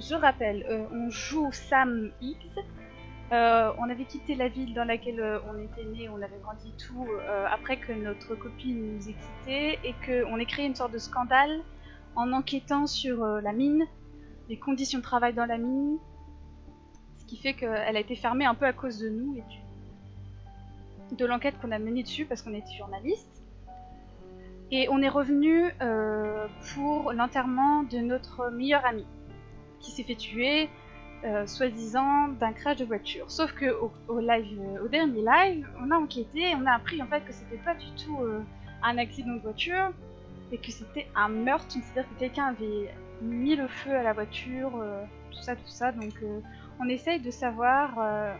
je rappelle, on joue Sam Higgs. On avait quitté la ville dans laquelle on était né, on avait grandi tout, après que notre copine nous ait quittés et qu'on ait créé une sorte de scandale en enquêtant sur la mine, les conditions de travail dans la mine, ce qui fait qu'elle a été fermée un peu à cause de nous et de l'enquête qu'on a menée dessus parce qu'on était journaliste. Et on est revenu pour l'enterrement de notre meilleur ami qui s'est fait tuer, soi-disant d'un crash de voiture. Sauf que au dernier live, on a enquêté et on a appris en fait que c'était pas du tout un accident de voiture et que c'était un meurtre, c'est-à-dire que quelqu'un avait mis le feu à la voiture, tout ça. Donc on essaye de savoir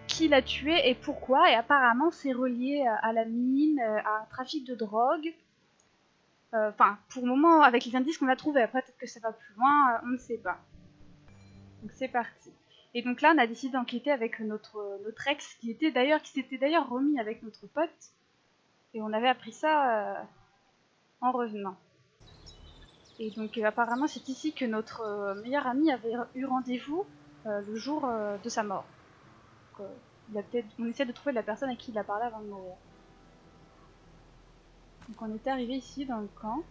qui l'a tué et pourquoi, et apparemment c'est relié à la mine, à un trafic de drogue. Enfin, pour le moment, avec les indices qu'on a trouvés, après peut-être que ça va plus loin, on ne sait pas. Donc c'est parti. Et donc là, on a décidé d'enquêter avec notre ex, qui s'était d'ailleurs remis avec notre pote, et on avait appris ça en revenant. Et donc apparemment, c'est ici que notre meilleur ami avait eu rendez-vous le jour de sa mort. Donc, on essaie de trouver la personne à qui il a parlé avant de mourir. Donc on était arrivé ici dans le camp.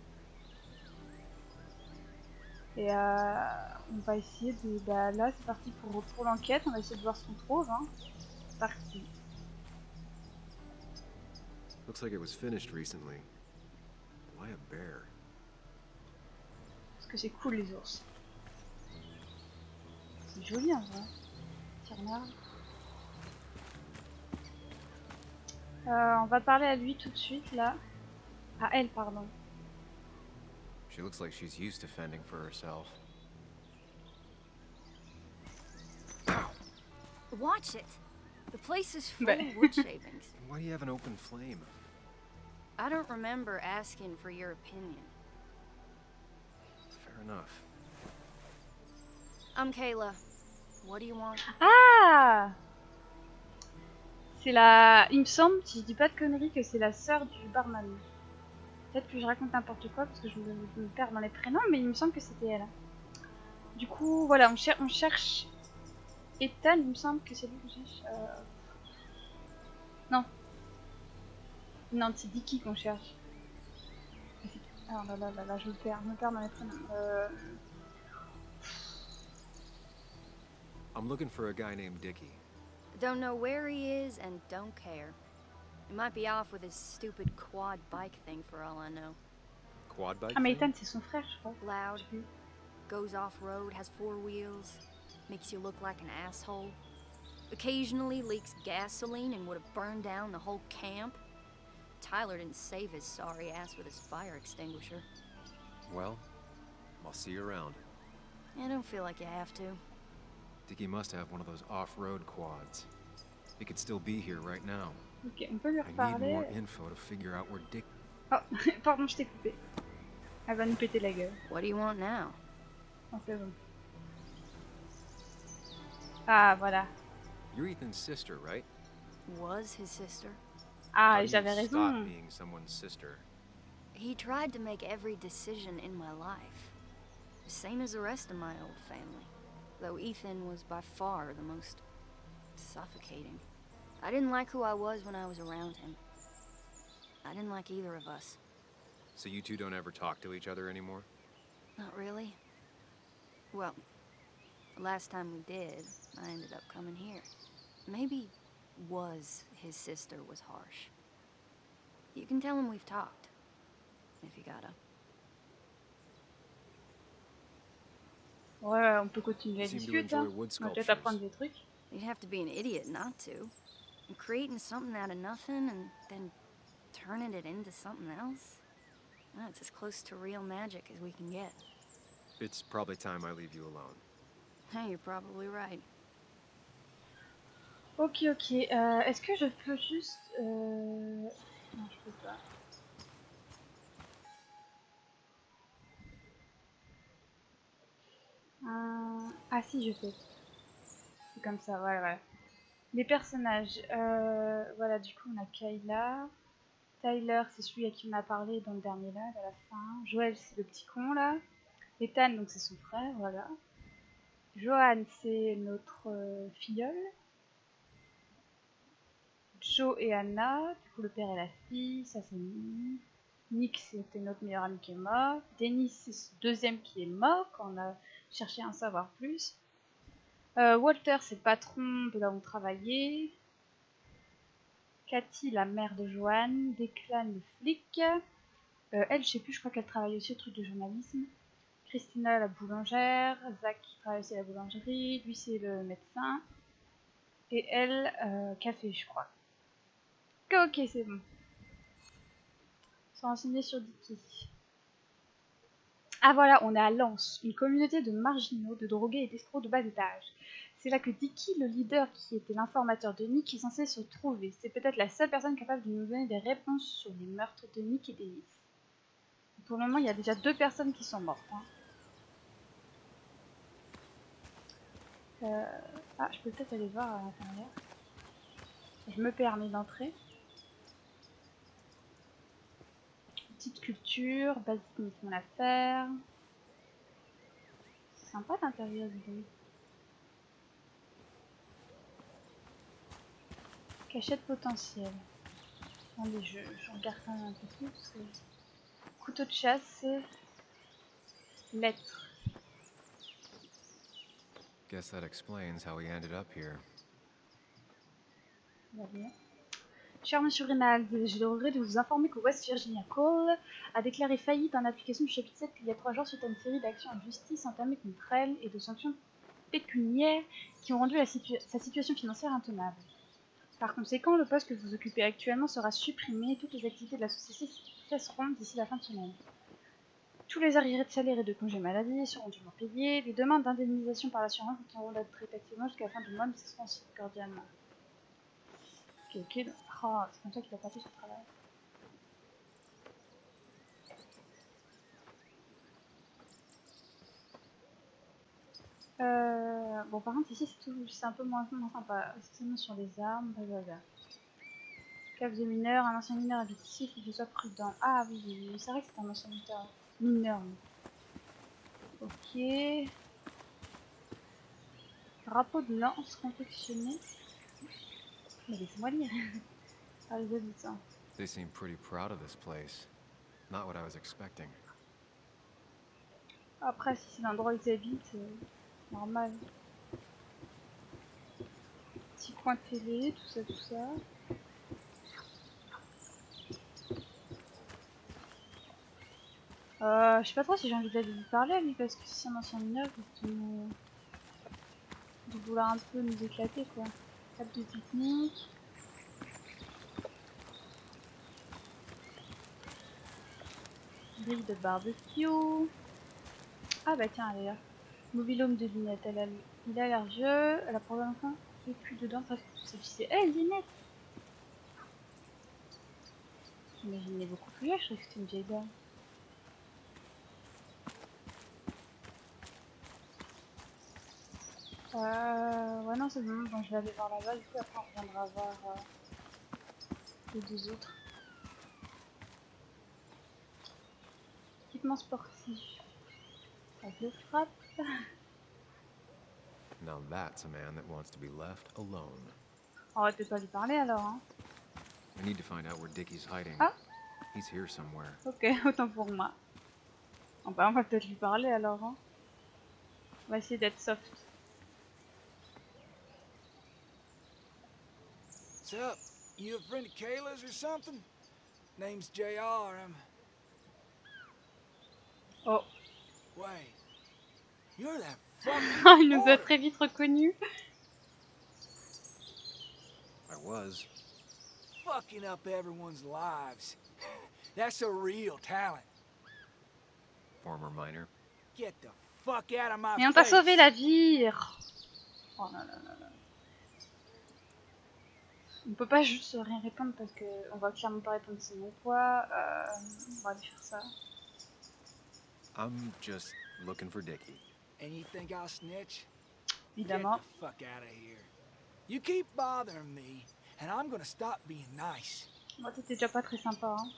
Et on va essayer de... Bah là c'est parti pour l'enquête, on va essayer de voir ce qu'on trouve. Hein. C'est parti. Looks like it was finished recently. Why a bear? Parce que c'est cool les ours. C'est joli en vrai. Tire-marre. On va parler à lui tout de suite là. À elle, pardon. She looks like she's used to fending for herself. Ow! Watch it. The place is full of wood shavings. Why do you have an open flame? I don't remember asking for your opinion. Fair enough. I'm Kayla. What do you want? Ah! C'est la... Il me semble, si je dis pas de conneries, que c'est la sœur du barman. Peut-être que je raconte n'importe quoi parce que je me perds dans les prénoms, mais il me semble que c'était elle. Du coup, voilà, on cherche Ethan, il me semble que c'est lui que je cherche. Non. Non, c'est Dicky qu'on cherche. Ah là, je me perds dans les prénoms. I'm looking for a guy named Dickie. Don't know where he is and don't care. He might be off with his stupid quad bike thing for all I know. Quad bike? Ah, mais thing? Ethan, c'est son frère, je crois. Loud, goes off-road, has 4 wheels, makes you look like an asshole. Occasionally leaks gasoline and would have burned down the whole camp. Tyler didn't save his sorry ass with his fire extinguisher. Well, I'll see you around. I don't feel like you have to. Dickie must have one of those off-road quads. He could still be here right now. Ok, on peut lui I need reparler. more info to figure out where Dick... Oh, pardon, je t'ai coupé. Elle va nous péter la gueule. What do you want now? Oh, c'est bon. Ah, voilà. You're Ethan's sister, right? Was his sister. Ah, How do you j'avais stop raison. being someone's sister? He tried to make every decision in my life. Same as the rest of my old family. Though Ethan was by far the most suffocating. I didn't like who I was when I was around him. I didn't like either of us. So you two don't ever talk to each other anymore? Not really. Well, the last time we did, I ended up coming here. Maybe was his sister was harsh. You can tell him we've talked. If you gotta. Ouais, on peut continuer à You seem to discuter. enjoy Hein. wood On va peut-être sculptures. apprendre des trucs. You'd have to be an idiot not to. And creating something out of nothing and then turning it into something else? Well, it's as close to real magic as we can get. It's probably time I leave you alone. Hey, you're probably right. Ok. Est-ce que je peux juste... Non, je peux pas. Ah si, je peux. C'est comme ça, voilà. Les personnages. Voilà, du coup, on a Kayla. Tyler, c'est celui à qui on a parlé dans le dernier live à la fin. Joël, c'est le petit con là. Ethan, donc c'est son frère, voilà. Johan, c'est notre filleul. Joe et Anna, du coup le père et la fille, ça c'est Nick. Nick, c'était notre meilleur ami qui est mort. Denis, c'est ce deuxième qui est mort, quand on a cherché à en savoir plus. Walter, c'est le patron de là où on travaillait. Cathy, la mère de Joanne. Declan, le flic. Elle, je sais plus, je crois qu'elle travaille aussi au truc de journalisme. Christina, la boulangère. Zach, qui travaille aussi à la boulangerie. Lui, c'est le médecin. Et elle, café, je crois. Ok, c'est bon. Se renseigner sur Dicky. Ah voilà, on est à Lens, une communauté de marginaux, de drogués et d'escrocs de bas étage. C'est là que Dicky, le leader qui était l'informateur de Nick, est censé se trouver. C'est peut-être la seule personne capable de nous donner des réponses sur les meurtres de Nick et Dennis. Pour le moment, il y a déjà 2 personnes qui sont mortes. Hein. Ah, je peux peut-être aller voir à l'intérieur. Je me permets d'entrer. Petite culture, basique mission à faire. C'est sympa l'intérieur du coup. Cachette potentielle. Attendez, je regarde quand même un peu plus. Parce que... Couteau de chasse. Lettre. Guess that explains how we ended up here. Cher Monsieur Reynald, j'ai le regret de vous informer que West Virginie-Occidentale a déclaré faillite en application du chapitre 7 il y a 3 jours suite à une série d'actions en justice entamées contre elle et de sanctions pécuniaires qui ont rendu sa situation financière intenable. Par conséquent, le poste que vous occupez actuellement sera supprimé et toutes les activités de la société cesseront d'ici la fin de semaine. Tous les arriérés de salaire et de congés maladie seront dûment payés. Les demandes d'indemnisation par l'assurance continueront d'être traitées activement jusqu'à la fin du mois, mais ce seront aussi cordialement. Ok. Oh, c'est comme ça qu'il a pas fait son travail. Bon, par contre, ici, c'est un peu moins sympa. C'est sur les armes, blablabla. Cave de mineur, un ancien mineur habite ici, il faut qu'il soit prudent. Ah oui, c'est vrai que c'est un ancien mineur. Ok. Drapeau de lance confectionné. Mais laissez-moi lire. Ah, les habitants. They seem pretty proud of this place. Not what I was expecting. Après, si c'est l'endroit où ils habitent, normal. Petit coin télé, tout ça, tout ça. Je sais pas trop si j'ai envie d'aller lui parler à lui parce que si c'est un ancien mineur, il de vouloir un peu nous éclater quoi. Table de pique-nique. Grille de barbecue. Ah bah tiens d'ailleurs. Mobilhome de lunettes. Il a l'air vieux. Elle a probablement vécu dedans parce que c'est elle lunettes. J'imaginais beaucoup plus vieille, je croyais que c'était une vieille dame. Ouais non c'est bon, bon je vais aller voir là-bas, du coup après on reviendra voir les 2 autres. Équipement sportif. Ça le frappe. Now that's a man that wants to be left alone. On va peut-être pas lui parler alors hein. I need to find out where Dickie's hiding. Ah. He's here somewhere. Ok, autant pour moi. On va peut-être lui parler alors hein. On va essayer d'être soft. What's up? You a friend of Kayla's or something? Name's JR. Oh. Wait. You're that fucking Il nous a très vite reconnus. I was. fucking up everyone's lives. That's a real talent. Former miner. Get the fuck out of my Mais on t'a face. sauvé la vie. Oh là là là là. On peut pas juste rien répondre parce que on va clairement pas répondre sinon quoi. On va aller faire ça. I'm just looking for Dickie. And you think I'll snitch? Évidemment. Get the fuck out of here. You keep bothering me, and I'm gonna stop being nice. Moi c'était déjà pas très sympa. Hein.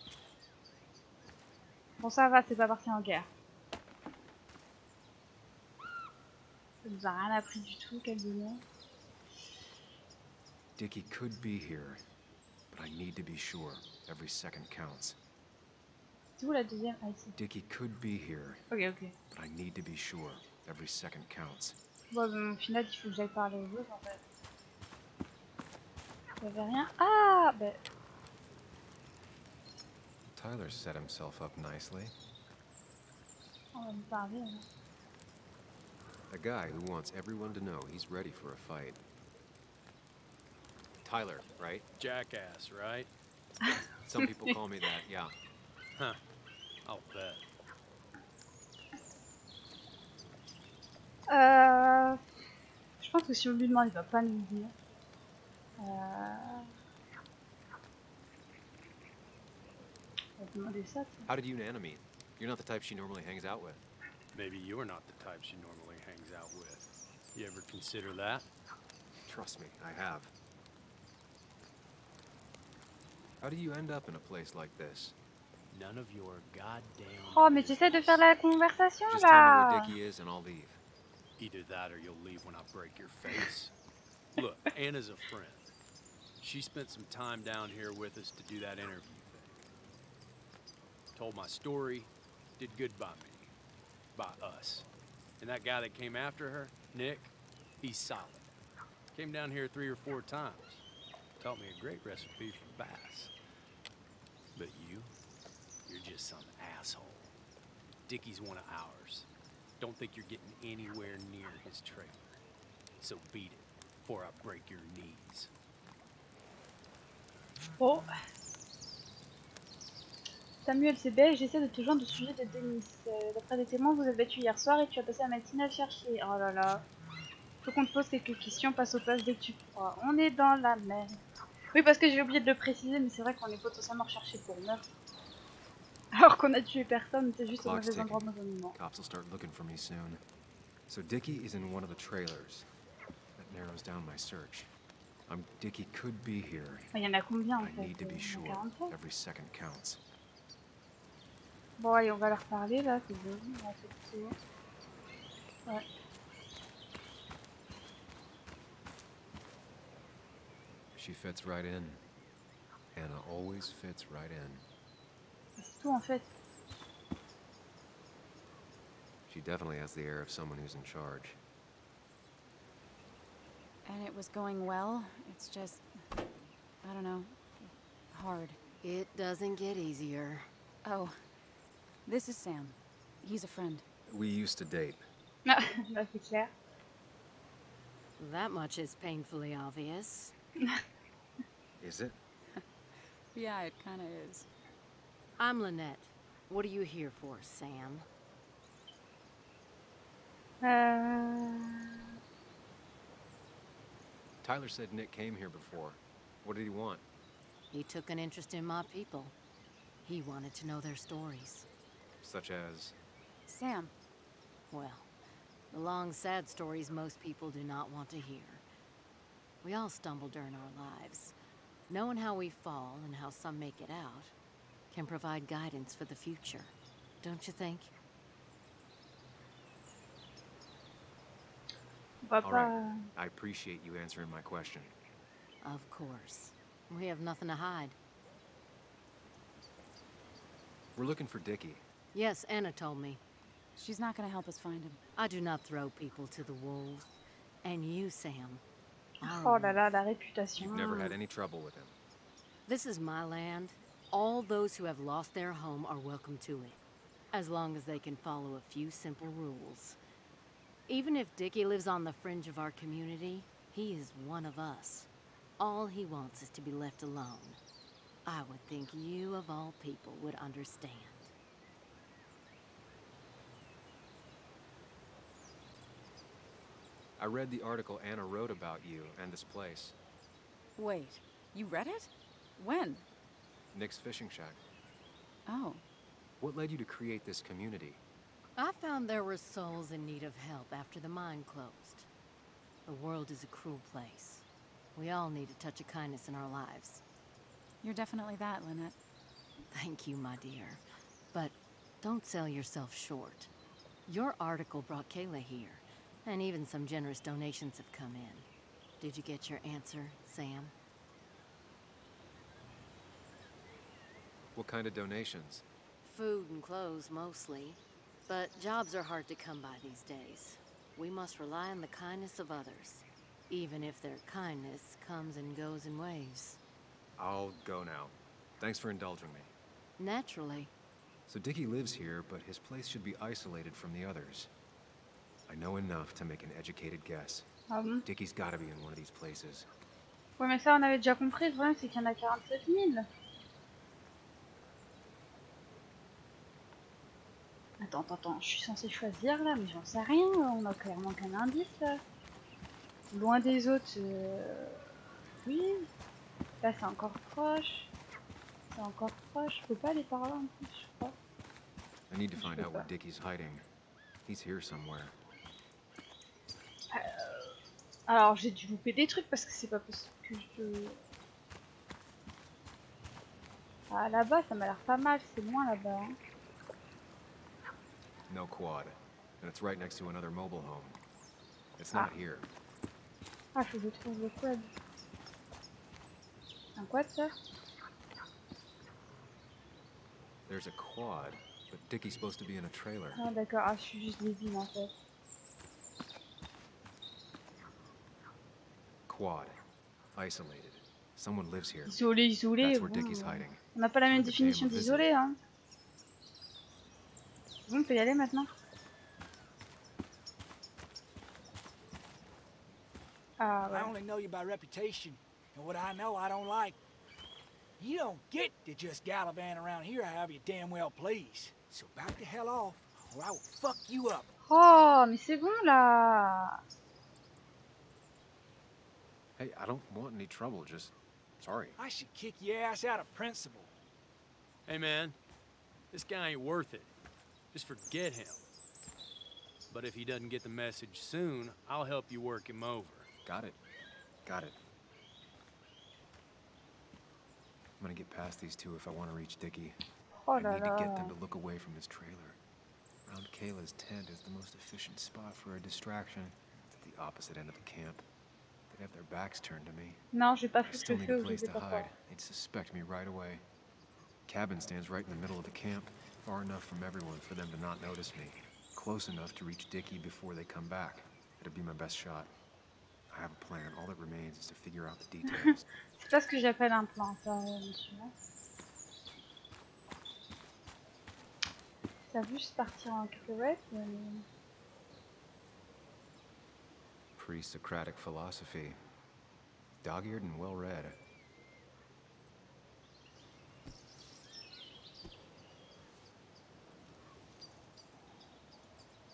Bon ça va, c'est pas parti en guerre. Ça nous a rien appris du tout, quel bonheur. Dickie could be here, but I need to be sure. Every second counts. C'est où la deuxième? Ah, ici. Dickie could be here, Ok, ok. but I need to be sure. Every second counts. Bon, au final, il faut que j'aille parler aux autres en fait. Il n'y avait rien. Ah bah. Tyler set himself up nicely. On va lui parler. Hein. A guy who wants everyone to know he's ready for a fight. Tyler, right? Jackass, right? Some people call me that, yeah. Huh. I'll bet. Je pense que si on lui demande, il va pas nous dire. On va demander ça. How did you and Anna meet? You're not the type she normally hangs out with. Maybe you're not the type she normally hangs out with. You ever consider that? Trust me, I have. How do you end up in a place like this? None of your goddamn Oh, mais tu essaies de faire la conversation Just tell me where là. Dickie is and I'll leave. Either that or you'll leave when I break your face. Look, Anna's a friend. She spent some time down here with us to do that interview thing. Told my story, did good by me. By us. And that guy that came after her, Nick, he's solid. Came down here 3 or 4 times. Taught me a great recipe for bass. But you're just some asshole. Dickie's one of ours. Don't think you're getting anywhere near his trailer. So beat it, before I break your knees. Oh. Samuel, c'est belge, j'essaie de te joindre au sujet de Denis. D'après des témoins, vous êtes battu hier soir et tu as passé la matinée à chercher. Oh là là. Faut qu'on te pose quelques questions, passe au passe dès que tu pourras. On est dans la mer. Oui, parce que j'ai oublié de le préciser, mais c'est vrai qu'on est potentiellement recherché pour meurtre. Alors qu'on a tué personne, c'est juste au Clock's mauvais endroit, ticking. au mauvais moment. Cops will start looking for me soon. So Dickie is in one of the trailers. That narrows down my search. Dickie could be here. Il y en a combien en I fait? need to be Il y en sure. a 47. Every second counts. Bon, allez, on va leur parler là, c'est bon. On va faire le tour. Ouais. She fits right in. Anna always fits right in. C'est tout en fait. She definitely has the air of someone who's in charge. And it was going well. It's just, I don't know, hard. It doesn't get easier. Oh, this is Sam. He's a friend. We used to date. Ah, bah, c'est clair. That much is painfully obvious. Is it? Yeah, it kind of is. I'm Lynette. What are you here for, Sam? Tyler said Nick came here before. What did he want? He took an interest in my people. He wanted to know their stories. Such as? Sam. Well, the long, sad stories most people do not want to hear. We all stumble during our lives. Knowing how we fall and how some make it out can provide guidance for the future, don't you think? On va All pas... right. I appreciate you answering my question. Of course. We have nothing to hide. We're looking for Dickie. Yes, Anna told me. She's not going to help us find him. I do not throw people to the wolves. And you, Sam, are Oh a là là, wolf. la réputation. You've never had any trouble with him. This is my land. All those who have lost their home are welcome to it, as long as they can follow a few simple rules. Even if Dickie lives on the fringe of our community, he is one of us. All he wants is to be left alone. I would think you, of all people, would understand. I read the article Anna wrote about you and this place. Wait, you read it? When? Nick's fishing shack. Oh. What led you to create this community? I found there were souls in need of help after the mine closed. The world is a cruel place. We all need a touch of kindness in our lives. You're definitely that, Lynette. Thank you, my dear. But don't sell yourself short. Your article brought Kayla here, And even some generous donations have come in. Did you get your answer, Sam? What kind of donations? Food and clothes, mostly. But jobs are hard to come by these days. We must rely on the kindness of others, even if their kindness comes and goes in waves. I'll go now. Thanks for indulging me. Naturally. So Dickie lives here, but his place should be isolated from the others. I know enough to make an educated guess. Ah bon? Dickie's gotta be in one of these places. Ouais, mais ça, on avait déjà compris. Le problème, c'est qu'il y en a 47 000. Attends, je suis censée choisir là, mais j'en sais rien. On a clairement qu'un indice là. Loin des autres, oui. Là, c'est encore proche. C'est encore proche. Je peux pas aller par là en plus, je crois. I need to find out where Dickie's hiding. He's here somewhere. Alors, j'ai dû louper des trucs parce que c'est pas possible que je... Ah, là-bas, ça m'a l'air pas mal. C'est loin là-bas. Hein. No quad. And it's right next to another mobile home. It's not here. Ah, faut que je trouve le quad. Un quad, ça? There's a quad, but Dickie's supposed to be in a trailer. Ah, d'accord. Ah, je suis juste débile en fait. Quad. Isolated. Someone lives here. Isolé. That's where Dickie's hiding. On n'a pas la même définition d'isolé, hein. Bon, on peut y aller maintenant. Ah, ouais. I only know you by reputation, and what I know I don't like. You don't get to just gallivant around here however you damn well please. So back the hell off, or I will fuck you up. Oh, mais c'est bon là. Hey, I don't want any trouble, just... sorry. I should kick your ass out of principle. Hey, man. This guy ain't worth it. Just forget him. But if he doesn't get the message soon, I'll help you work him over. Got it. Got it. I'm gonna get past these two if I want to reach Dickie. Oh I là need to là. get them to look away from his trailer. Around Kayla's tent is the most efficient spot for a distraction. It's at the opposite end of the camp. They'd have their backs turned to me. Non, j'ai pas I fait ce still que need fais a ou je place sais to pas quoi. hide. They'd suspect me right away. Cabin stands right in the middle of the camp, far enough from everyone for them to not notice me. Close enough to reach Dickie before they come back. It'd be my best shot. I have a plan. All that remains is to figure out the details. C'est pas ce que j'appelle un plan, ça, monsieur. Ça a vu se partir en cacahuète. Pre-Socratic philosophy. Dog-eared and well-read.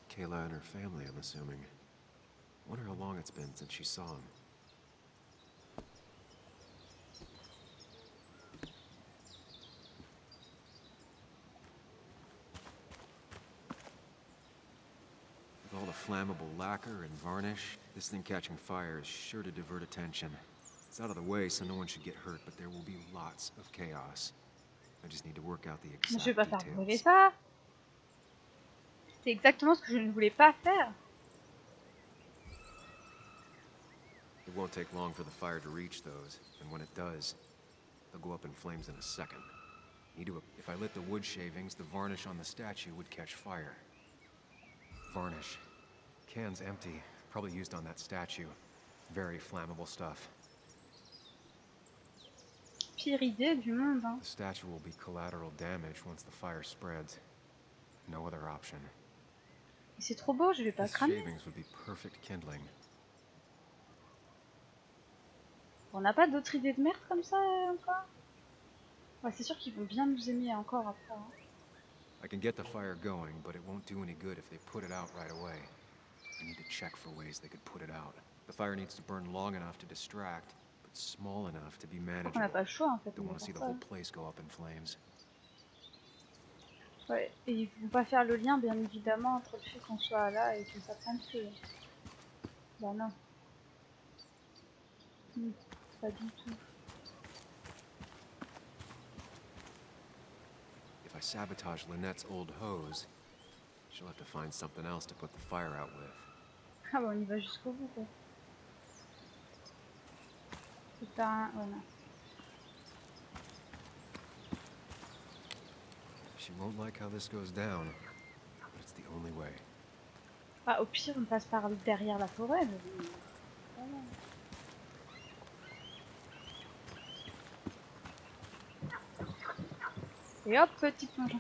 Kayla and her family, I'm assuming. Wonder how long it's been since she saw him. With all the flammable lacquer and varnish, this thing catching fire is sure to divert attention. It's out of the way, so no one should get hurt, but there will be lots of chaos. I just need to work out the Mais je vais exact pas faire brûler details. ça. C'est exactement ce que je ne voulais pas faire. It won't take long for the fire to reach those, and when it does, they'll go up in flames in a second. If I lit the wood shavings, the varnish on the statue would catch fire. Varnish. Can's empty, probably used on that statue. Very flammable stuff. Pire idée du monde, hein. The statue will be collateral damage once the fire spreads. No other option. C'est trop beau, je vais pas These cramer. shavings would be perfect kindling. On n'a pas d'autres idées de merde comme ça encore? Ouais, c'est sûr qu'ils vont bien nous aimer encore après. Hein. I can get the fire going, but it won't do any good if they put it out right away. I need to check for ways they could put it out. The fire needs to burn long enough to distract, but small enough to be On manageable. n'a pas le choix en fait. Don't want to see the Ça. whole place go up in flames. Ouais, et ils vont pas faire le lien bien évidemment entre le fait qu'on soit là et que ça prenne feu. Bah non. Pas du tout. If I sabotage Lynette's old hose, she'll have to find something else to put the fire out with. Ah bon, on y va jusqu'au bout quoi. C'est pas un... Voilà. She won't like how this goes down, but it's the only way. Ah, au pire, on passe par derrière la forêt. Mais bon, voilà. Et hop, petit plongeon.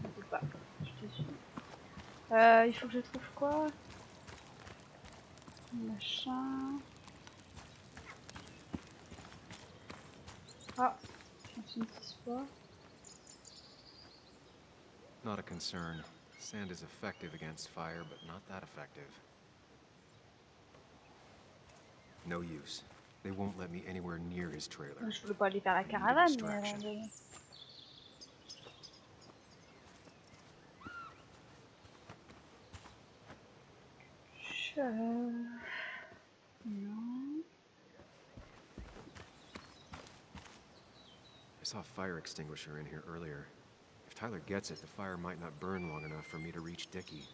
On peut pas, je te suis. Il faut que je trouve quoi? Machin. Ah, je me suis pas. Not a concern. Sand is effective against fire, but not that effective. No use. They won't let me anywhere near his trailer. Je voulais pas aller faire la I need a caravane, mais distraction. Non. I saw a fire extinguisher in here earlier. If Tyler gets it, the fire might not burn long enough for me to reach Dickie.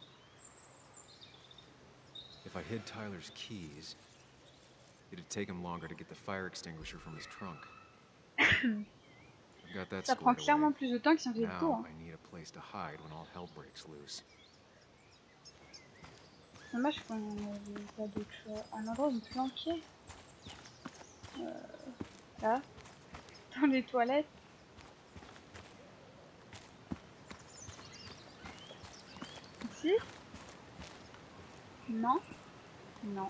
If I hid Tyler's keys, it'd take him longer to get the fire extinguisher from his trunk. I've got that Ça prend squared clairement away. plus de temps que si on faisait le tour. Now I need a place to hide when all hell breaks loose. Dommage qu'on n'ait pas d'autre choix. Un endroit où me planquer. Là. Dans les toilettes. Ici? Non. Non.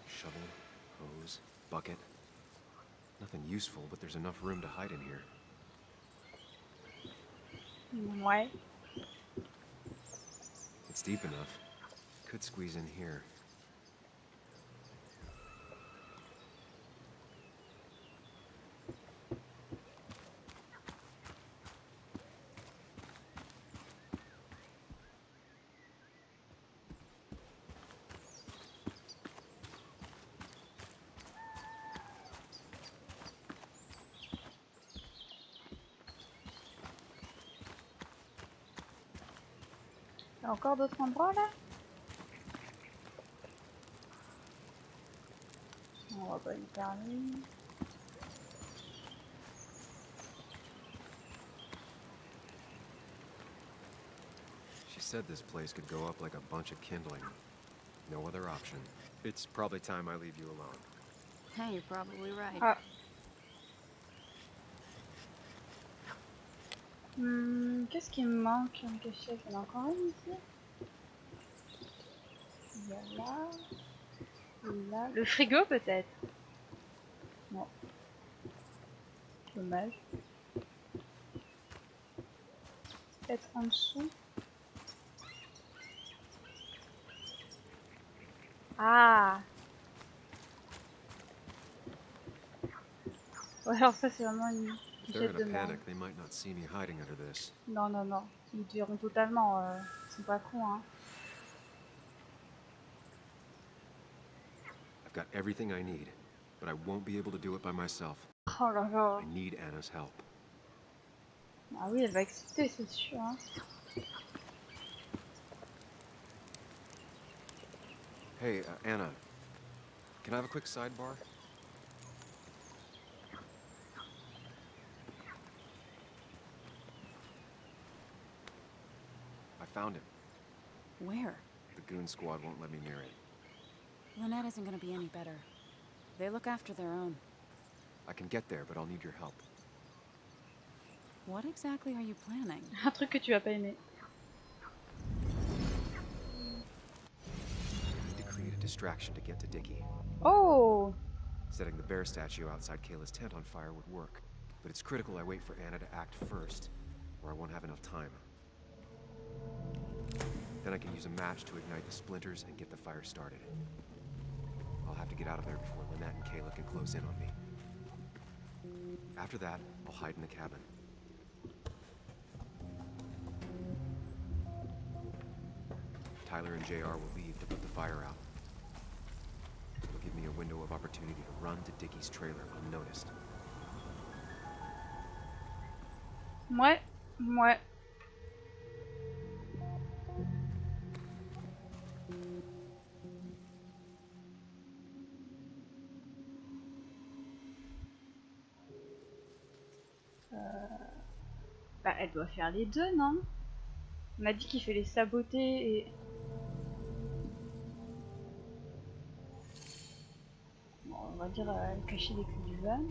Shovel, hose, bucket. Nothing useful, but there's enough room to hide in here. Ouais. It's deep enough. Could squeeze in here. Il y a encore d'autres endroits là? On va pas y parler. She said this place could go up like a bunch of kindling. No other option. It's probably time I leave you alone. Hey, you're probably right. Ah. Qu'est-ce qui me manque en cachette? Il y en a encore une ici? Il y a là. Et là. Le frigo peut-être? Non. Dommage. Peut-être en dessous. Ah! Ouais, alors ça c'est vraiment une If they're cachette in de a merde. panic, they might not see me hiding under this. Non, non, non. Ils diront totalement. Ils sont pas cons, hein. I've got everything I need, but I won't be able to do it by myself. Oh là là. I need Anna's help. Ah oui, elle va exciter, c'est sûr. Hein. Hey, Anna, can I have a quick sidebar? I found him. Where? The goon squad won't let me near it. Lynette isn't gonna be any better. They look after their own. I can get there, but I'll need your help. What exactly are you planning? Un truc que tu vas pas aimer. I need to create a distraction to get to Dickie. Oh! Setting the bear statue outside Kayla's tent on fire would work, but it's critical I wait for Anna to act first, or I won't have enough time. Then I can use a match to ignite the splinters and get the fire started. I'll have to get out of there before Lynette and Kayla can close in on me. After that, I'll hide in the cabin. Tyler and JR will leave to put the fire out. will give me a window of opportunity to run to Dickie's trailer unnoticed. Ouais, ouais. Bah, elle doit faire les deux, non? On a dit qu'il fait les saboter et... Bon, on va dire cacher les clés du van.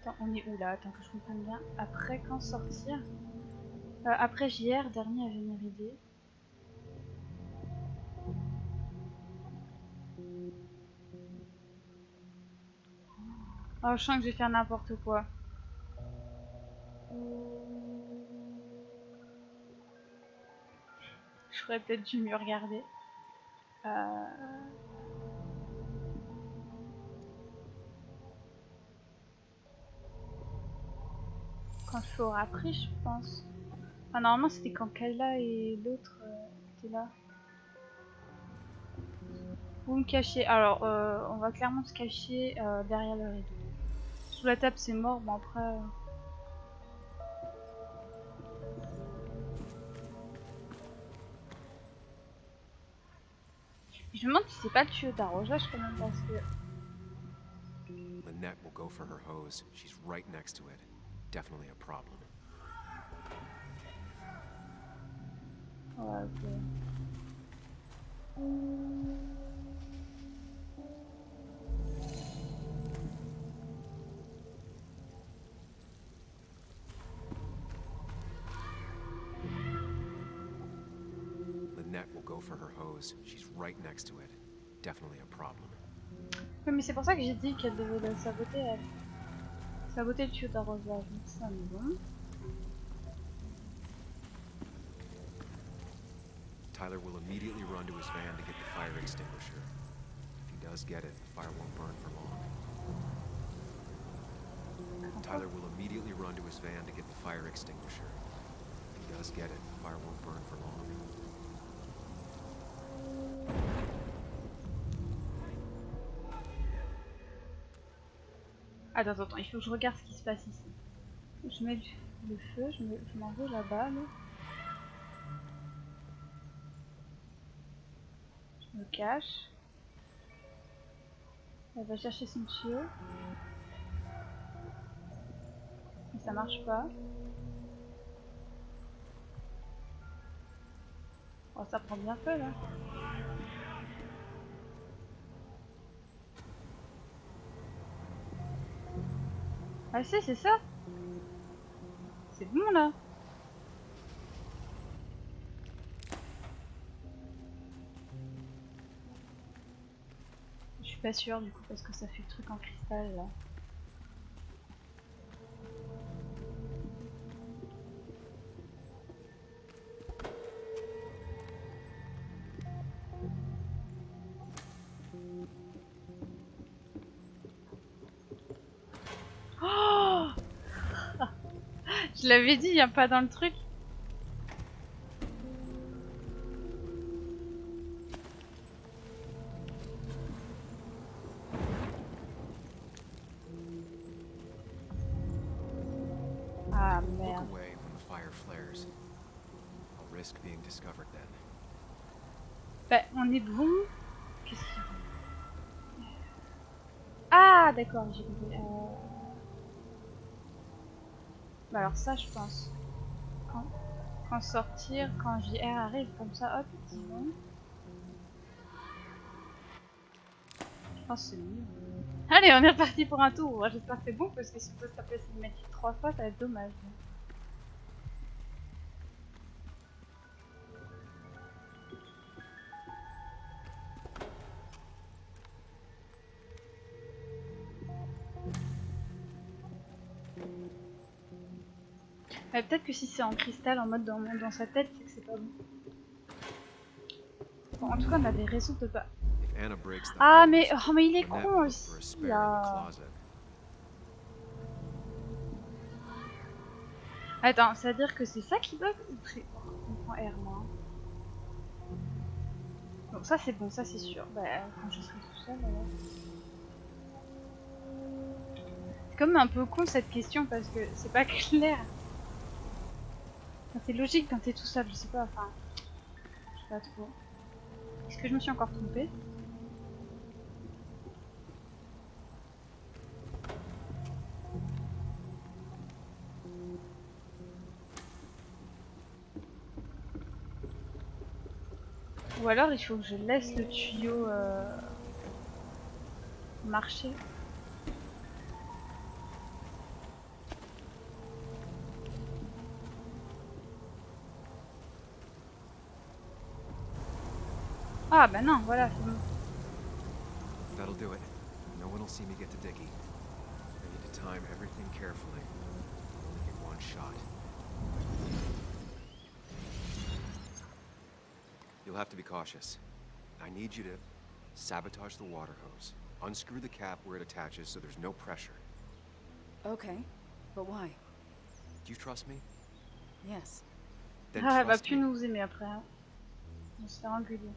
Attends, on est où là? Attends que je comprenne bien. Après, quand sortir? Après JR, dernier à venir aider. Oh, je sens que je vais faire n'importe quoi. J'aurais peut-être dû mieux regarder. Quand je ferai après, je pense. Ah, normalement, c'était quand Kayla et l'autre étaient là. Vous me cachez. Alors, on va clairement se cacher derrière le rideau. Sous la table, c'est mort. Bon, après. Je me demande si c'est pas le tuyau d'arrosage quand même parce que. Lynette will go for her hose. She's right next to it. Definitely a problem. Ouais, ok. Lynette will go for her hose. She's right next to it. Definitely a problem. Oui, mais c'est pour ça que j'ai dit qu'elle devait le saboter, elle. Saboter le tuyau d'arrosage. Donc ça, mais bon. Tyler will immediately run to his van to get the fire extinguisher. If he does get it, the fire won't burn for long. Tyler will immediately run to his van to get the fire extinguisher. If he does get it, the fire won't burn for long. Attends, il faut que je regarde ce qui se passe ici. Je mets le feu, je m'en vais là-bas, là. Je me cache. Elle va chercher son tuyau. Mais ça marche pas. Oh, ça prend bien feu là. Ah si, c'est ça. C'est bon là. Je suis pas sûre du coup parce que ça fait le truc en cristal là. Oh, je l'avais dit, il n'y a pas dans le truc. Ah merde. Look away when the fire flares. I'll risk being discovered then. Bah, on est bon. Qu'est-ce qu'il... Ah d'accord, j'ai compris. Bah alors ça je pense. Quand sortir, quand JR arrive comme ça, hop, c'est bon. Je pense que c'est mieux. Allez, on est reparti pour un tour. J'espère que c'est bon parce que si on peut se taper la cinématique 3 fois, ça va être dommage. Peut-être que si c'est en cristal, en mode dans sa tête, c'est que c'est pas bon. Bon, en tout cas, on a des raisons de pas. If Anna breaks the Ah, hose, oh, mais il est Lynette con will look for a aussi, spare in the là. closet. Attends, ça veut dire que c'est ça qui bug ou on prend R, moi. Donc ça, c'est bon, ça, c'est sûr. Bah, quand je serai tout seul, alors. C'est comme un peu con, cette question, parce que c'est pas clair. Enfin, c'est logique quand t'es tout seul, je sais pas, enfin... Je sais pas trop. Est-ce que je me suis encore trompée? Ou alors il faut que je laisse le tuyau marcher. Ah bah non, voilà, c'est bon. That'll do it. No one will see me get to Dickie. I need to time everything carefully. Only get one shot. You'll have to be cautious. I need you to sabotage the water hose. Unscrew the cap where it attaches so there's no pressure. Okay, but why? Do you trust me? Yes. Then Ah, elle va trust plus me. nous aimer après. Hein. On se fait engueuler.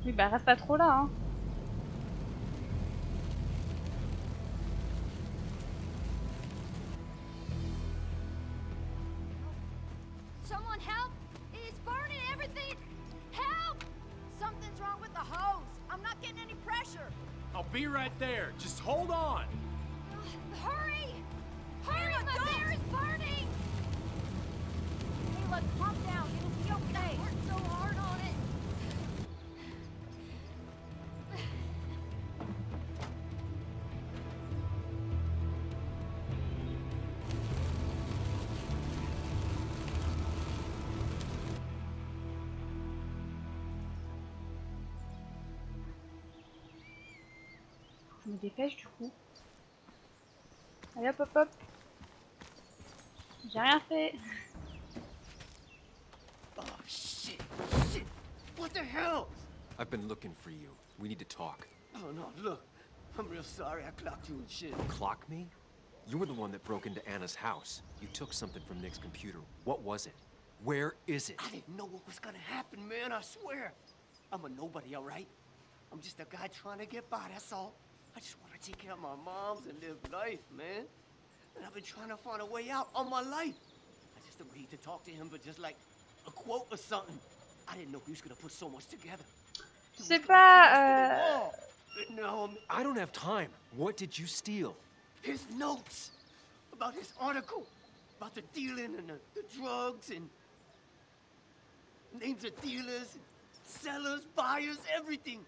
Oui, bah reste pas trop là, hein. Someone help! It's burning everything! Help! Something's wrong with the hose. I'm not getting any pressure. I'll be right there. Just hold on. Hurry! Hurry! My bear is burning! Hey, look, calm down. It'll be okay. I worked so hard on it. Je me dépêche du coup. Allez hop hop hop. J'ai rien fait. Oh, shit! Shit! What the hell? I've been looking for you. We need to talk. Oh, no, look. I'm real sorry I clocked you and shit. Clock me? You were the one that broke into Anna's house. You took something from Nick's computer. What was it? Where is it? I didn't know what was gonna happen, man, I swear. I'm a nobody, all right? I'm just a guy trying to get by, that's all. I just want to take care of my moms and live life, man. And I've been trying to find a way out all my life. I just agreed to talk to him for just like a quote or something. I didn't know he was gonna put so much together. C'est pas. No, I don't have time. What did you steal? his notes about his article, about the dealing and the drugs and names of dealers, and sellers, buyers, everything.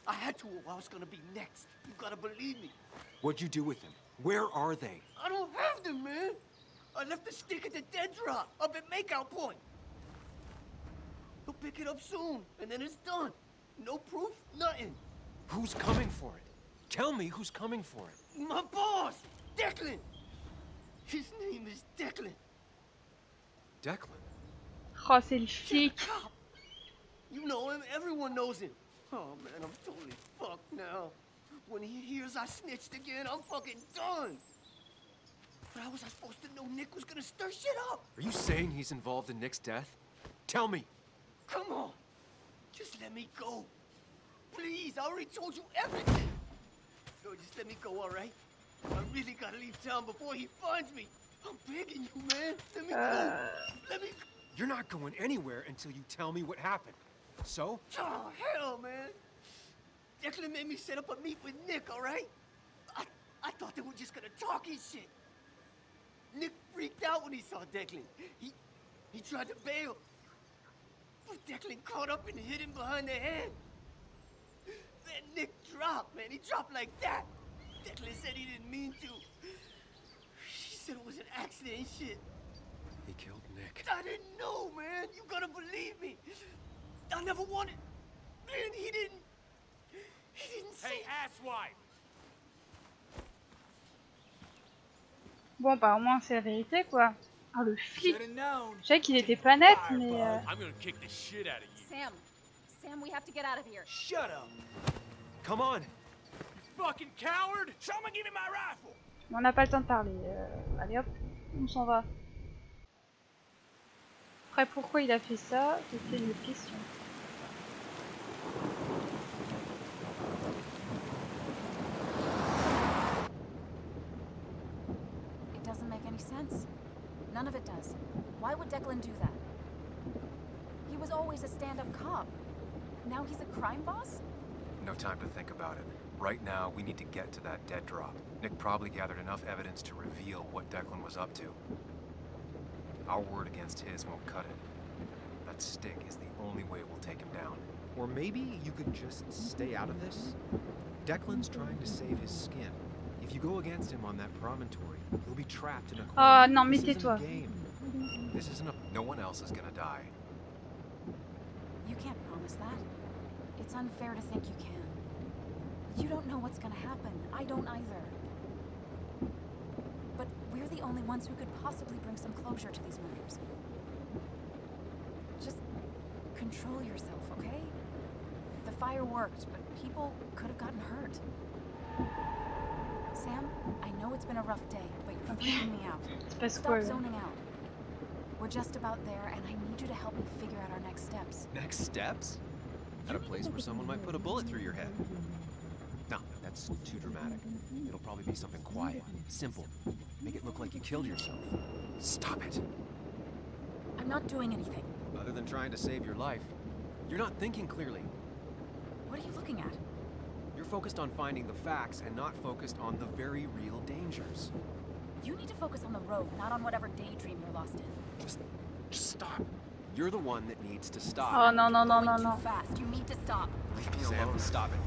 I had to or I was gonna be next. You gotta believe me. What'd you do with them? Where are they? I don't have them, man. I left the stick at the dead drop up at Makeout Point. He'll pick it up soon, and then it's done. No proof, nothing. Who's coming for it? Tell me who's coming for it. My boss, Declan. His name is Declan. Declan? Oh, c'est le He's a flic. cop. You know him, everyone knows him. Oh man, I'm totally fucked now. When he hears I snitched again, I'm fucking done. But how was I supposed to know Nick was gonna stir shit up? Are you saying he's involved in Nick's death? Tell me. Come on. Just let me go. Please, I already told you everything. So just let me go, all right? I really gotta leave town before he finds me. I'm begging you, man. Let me go. Let me... You're not going anywhere until you tell me what happened. So? Oh, hell, man. Declan made me set up a meet with Nick, all right? I thought they were just gonna talk his shit. Nick freaked out when he saw Declan. He tried to bail. But Declan caught up and hit him behind the head. Then Nick dropped, man. He dropped like that. Declan said he didn't mean to. He said it was an accident and shit. He killed Nick. I didn't know, man. You gotta believe me. I never wanted... Man, he didn't say... Hey, asswipe! Bon, bah au moins c'est la vérité quoi. Ah, le flic. Shoulda known. Je savais qu'il était pas net, Damn mais. firebug. I'm gonna kick the shit out of you. Sam, we have to get out of here. Shut up. Come on! Fucking coward! Someone give me my rifle. On n'a pas le temps de parler. Allez hop, on s'en va. Après, pourquoi il a fait ça? C'est une autre question. It doesn't make any sense. None of it does. Why would Declan do that? He was always a stand-up cop. Now he's a crime boss? No time to think about it. Right now, we need to get to that dead drop. Nick probably gathered enough evidence to reveal what Declan was up to. Our word against his won't cut it. That stick is the only way we'll take him down. Or maybe you could just stay out of this? Declan's trying to save his skin. If you go against him on that promontory, he'll be trapped in a corner. Oh non, mais This isn't a tais-toi. game. This isn't a... No one else is gonna die. You can't promise that. It's unfair to think you can. You don't know what's gonna happen. I don't either. But we're the only ones who could possibly bring some closure to these murders. Just control yourself, okay? The fire worked, but people could have gotten hurt. Sam, I know it's been a rough day, but you're freaking me out. C'est pas Stop quoi. zoning out. We're just about there, and I need you to help me figure out our next steps. Next steps? At a place where someone might put a bullet through your head. No, that's too dramatic. It'll probably be something quiet, simple. Make it look like you killed yourself. Stop it. I'm not doing anything. Other than trying to save your life, you're not thinking clearly. What are you looking at? You're focused on finding the facts and not focused on the very real dangers. You need to focus on the road, not on whatever daydream you're lost in. Just stop. You're the one that needs to stop. Oh non, non, non, Going non, too non. fast. You need to stop. Leave me alone. Stop it.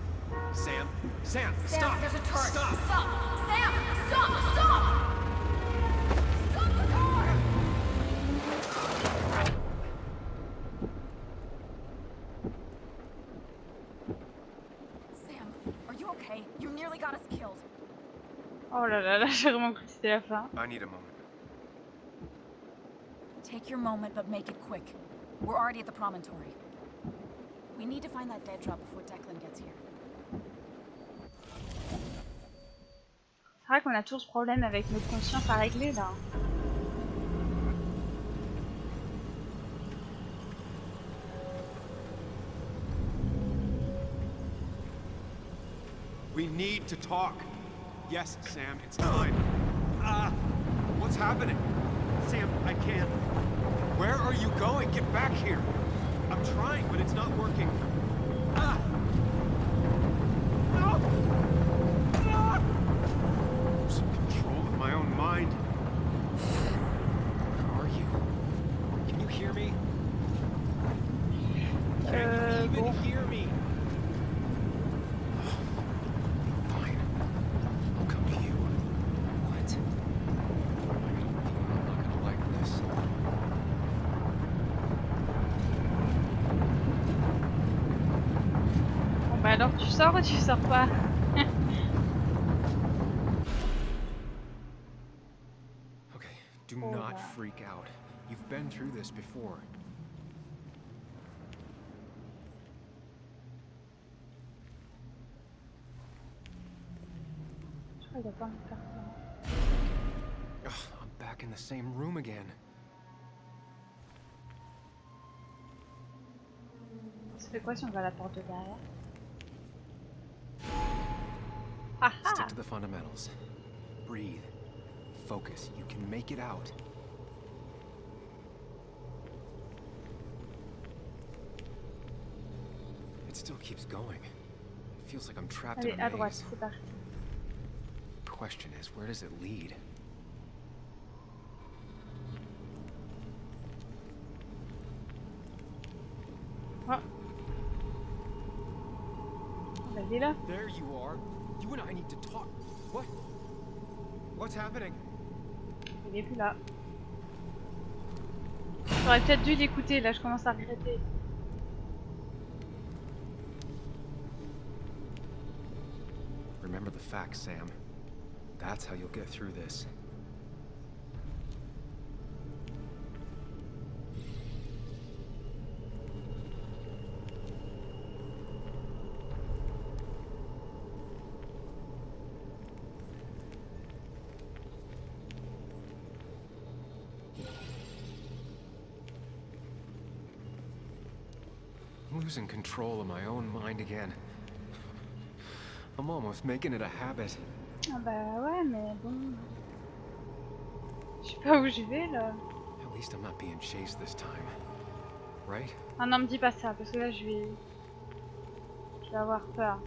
Sam, Sam, stop. there's a turret. Stop. Stop. Sam, stop. Stop. Stop the car. Sam, are you okay? You nearly got us killed. Oh là là, là j'ai vraiment cru que c'était la fin. I need a moment. Take your moment, but make it quick. We're already at the promontory. We need to find that dead drop before Declan gets here. C'est vrai qu'on a toujours ce problème avec notre conscience à régler là. We need to talk. Yes, Sam, it's time. What's happening? Sam, I can't. Where are you going? Get back here. I'm trying, but it's not working. Losing control of my own mind. Where are you? Can you hear me? Can you even hear me? Fine. I'll come to you. What? I got a feeling I'm not gonna like this. Bon bah alors tu sors ou tu sors pas? Okay, do Oh, not wow. freak out. You've been through this before. Je crois qu'il a pas envie de faire ça. Ugh, I'm back in the same room again. Ça fait quoi si on va à la porte de derrière? Ah ah! Stick to the fundamentals. Breathe. Focus. You can make it out. It still keeps going. It feels like I'm trapped Allez, in à a droite, maze. c'est parti. Question is, where does it lead? Oh. Bah, il est là. There you are. You and I need to talk. What? What's happening? Il est plus là. J'aurais peut-être dû l'écouter, là je commence à regretter. Remember the facts, Sam. That's how you'll get through this. losing control of my own mind again. I'm almost making it a habit. Ah bah ouais, mais bon... Je sais pas où je vais, là. At least I'm not being chased this time. Right? Ah non, me dis pas ça, parce que là, je vais avoir peur.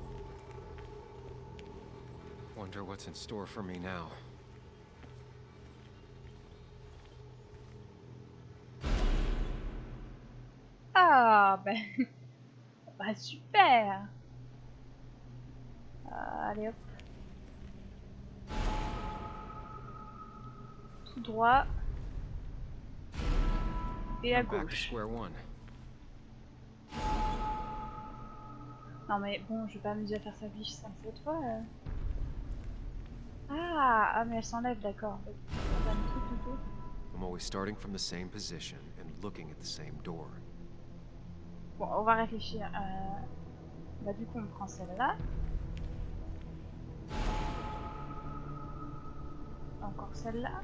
Wonder what's in store for me now. Ah bah... bah super. Allez hop. Tout droit. Et à I'm back to gauche. square one. Non mais bon, je vais pas m'amuser à faire ça 5-7 fois. Ah, mais elle s'enlève, d'accord. I'm always starting from the same position and looking at the same door. Bon, on va réfléchir. Bah du coup, on prend celle-là. Encore celle-là.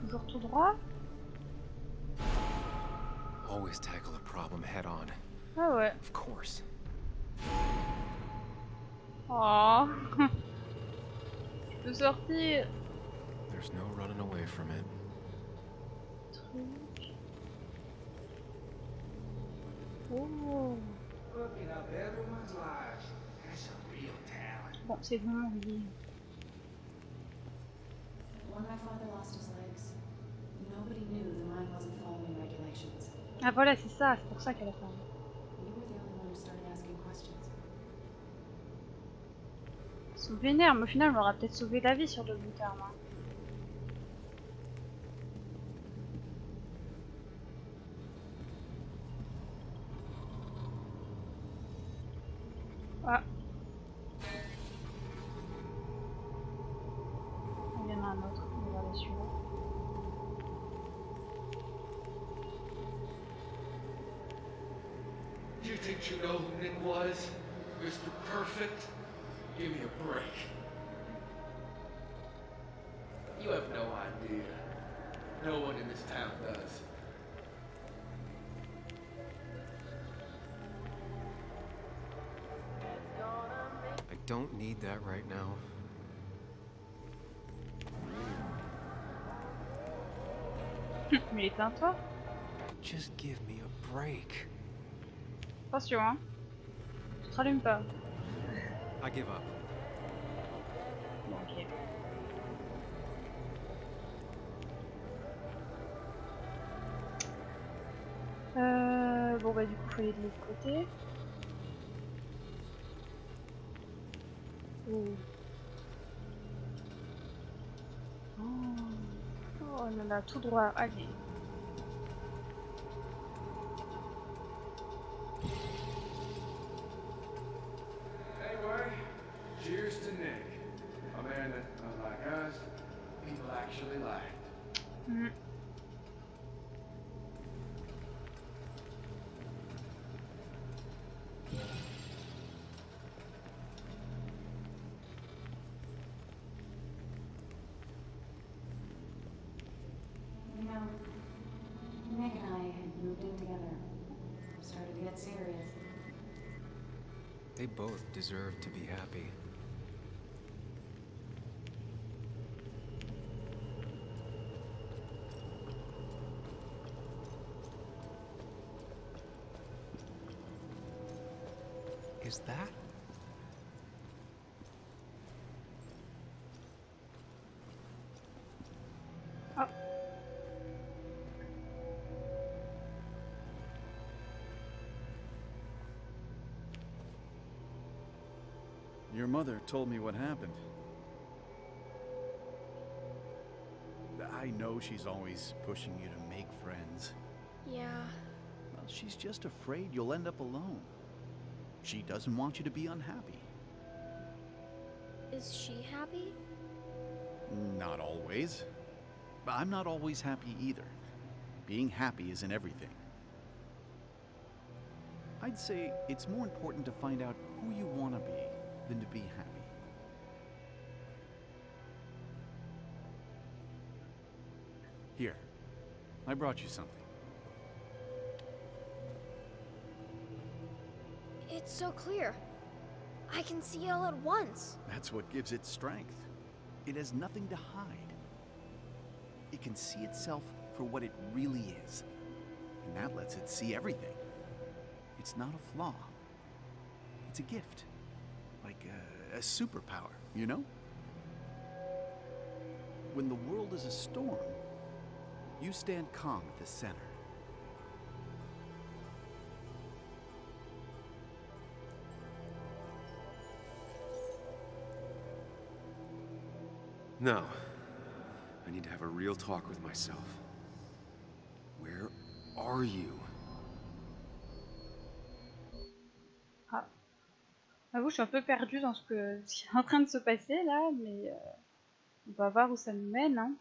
Toujours tout droit. Always tackle a problem head on. Ah ouais. Of course. Oh. Je peux sortir. There's no running away from it. Truc. Oh. Fucking up everyone's lives. That's a real talent. Bon, c'est bon, oui. When my father lost his legs, nobody knew the mine wasn't following regulations. Ah voilà, c'est ça, c'est pour ça qu'elle a fait. You were the only one who started asking questions. Ils sont vénères, mais au final, on leur a peut-être sauvé la vie sur le bout terme. Hein. Ah. Il y en a un autre, on va aller celui-là. You think you know who Nick was? Mr. Perfect? Give me a break. You have no idea. No one in this town does. I don't need that right now. Mais éteins-toi. Just give me a break. Attention, hein. Tu te rallumes pas. I give up. Bon, ok. Bon bah du coup faut aller de l'autre côté. Oh. Oh là là, tout droit, allez. Anyway, cheers to Nick. A man that, unlike us, people actually liked. Mm. You know, Nick and I had moved in together. Started to get serious. They both deserve to be happy. Is that? Oh. Your mother told me what happened. I know she's always pushing you to make friends. Yeah. Well, she's just afraid you'll end up alone. She doesn't want you to be unhappy. Is she happy? Not always. I'm not always happy either. Being happy isn't everything. I'd say it's more important to find out who you want to be than to be happy. Here, I brought you something. It's so clear. I can see it all at once. That's what gives it strength. It has nothing to hide. It can see itself for what it really is. And that lets it see everything. It's not a flaw. It's a gift. Like a superpower, you know? When the world is a storm, you stand calm at the center. No. I need to have a real talk with myself. Where are you? Ah. J'avoue, je suis un peu perdue dans ce qui est en train de se passer là, mais on va voir où ça nous mène, hein.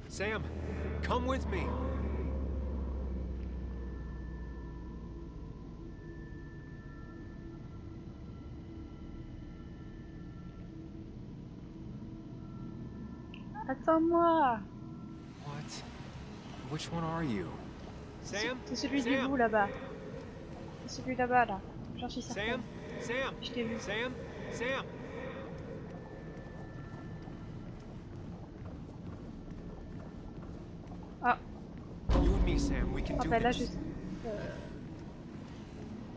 Sam, come with me. Attends-moi. What? Which one are you? Sam? C'est celui du Sam? bout là-bas. C'est celui là-bas là. J'en suis certaine. Sam? Je t'ai vu. Sam? Sam? Ah. You and me, Sam, we can Ah do bah là this. je...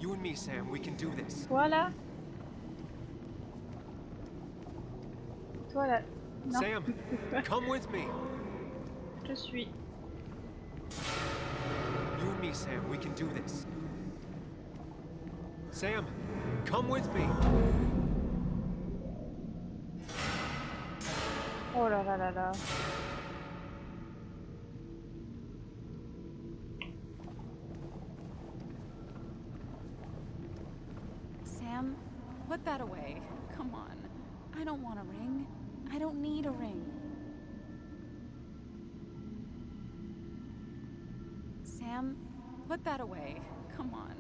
You and me, Sam, we can do this. Toi là. Toi là. Non. Sam, come with me. Je suis. You and me, Sam, we can do this. Sam, come with me. Oh là là là là. Sam, put that away. Come on. I don't want a ring. I don't need a ring. Sam, put that away. Come on.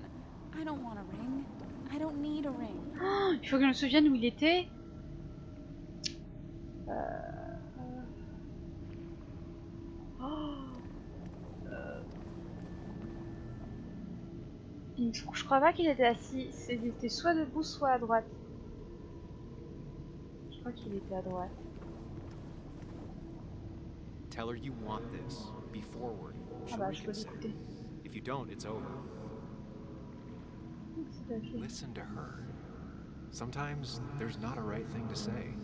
I don't want a ring. I don't need a ring. Oh, il faut que je me souvienne où il était. Oh. Je crois pas qu'il était assis. Il était soit debout, soit à droite. Je crois qu'il était à droite. Tell her you want this. Be forward. Ah She'll bah je peux reconsider. l'écouter. If you don't, it's over. C'est ok. Listen to her. Sometimes there's not a right thing to say.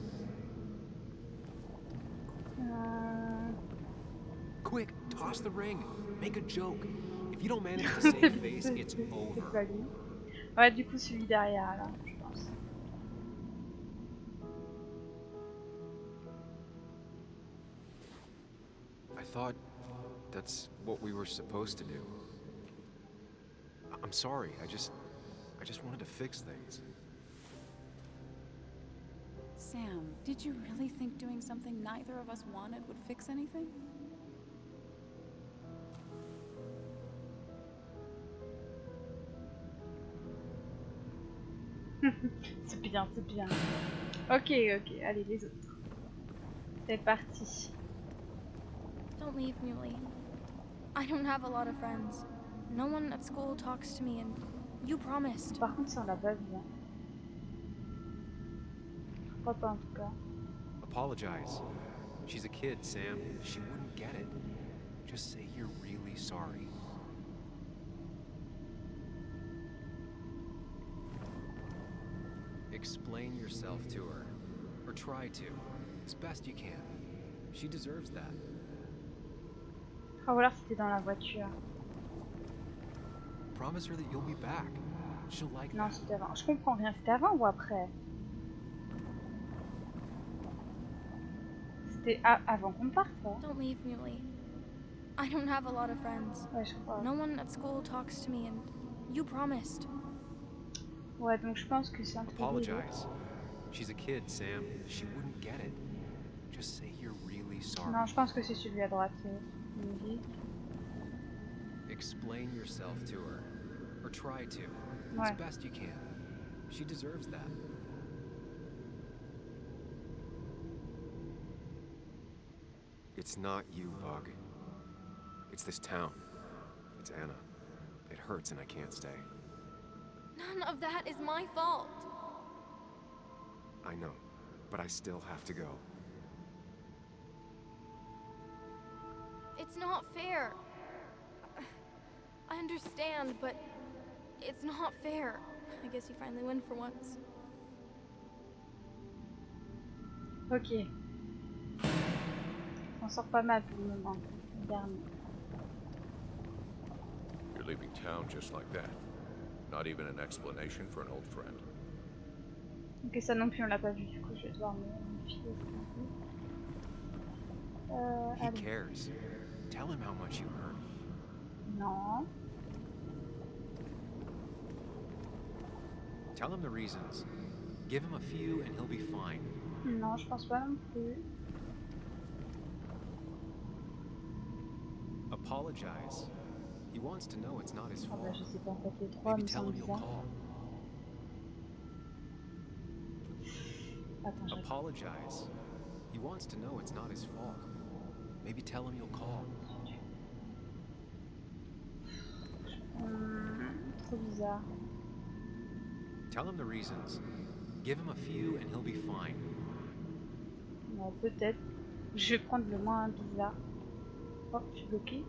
Quick, toss the ring. Make a joke. If you don't manage to save face, it's C'est over. pas lui. Ouais, du coup celui derrière là, je pense. I thought that's what we were supposed to do. I'm sorry. I just wanted to fix things. Sam, did you really think doing something neither of us wanted would fix anything? C'est bien, c'est bien. Ok, ok, allez les autres. C'est parti. Don't leave me, Lee. I don't have a lot of friends. No one at school talks to me, and you promised. Par contre, ça on l'a pas vu. Hein. Je crois pas en tout cas. Apologize. She's a kid, Sam. She wouldn't get it. Just say you're really sorry. Explain yourself to her. Or try to. As best you can. She deserves that. Ah voilà, c'était dans la voiture. Promise her that you'll be back. She'll like Non, that. c'était avant. Je comprends rien, c'était avant ou après? C'était avant qu'on parte, ça. Don't leave me, Lee. I don't have a lot of friends. Ouais, je crois. No one at school talks to me, and you promised. Ouais, donc je pense que c'est un truc. Apologize. She's a kid, Sam. She wouldn't get it. Just say you're really sorry. Non, je pense que c'est celui à droite. Musique. Explain yourself to her. Or try to. Ouais. As best you can. She deserves that. It's not you, Bug. It's this town. It's Anna. It hurts and I can't stay. None of that is my fault. I know, but I still have to go. It's not fair. I understand, but it's not fair. I guess you finally win for once. Ok. On sort pas mal pour le moment. Le dernier. You're leaving town just like that. Not even an explanation for an old friend. Ok, ça non plus on l'a pas vu, du coup je vais devoir me filer. He Allez. cares. Tell him how much you hurt. Non. Tell him the reasons. Give him a few and he'll be fine. Non, je pense pas non plus. Apologize. He wants to know it's not his Ah bah fault. je sais pas, en fait les trois Maybe me tell semblent him you'll bizarres. call. Attends, j'arrive. Apologize. He wants to know it's not his fault. Maybe tell him you'll call. Trop bizarre. Tell him the reasons. Give him a few and he'll be fine. Ouais, peut-être. Je vais prendre le moins bizarre. Oh, je suis bloquée.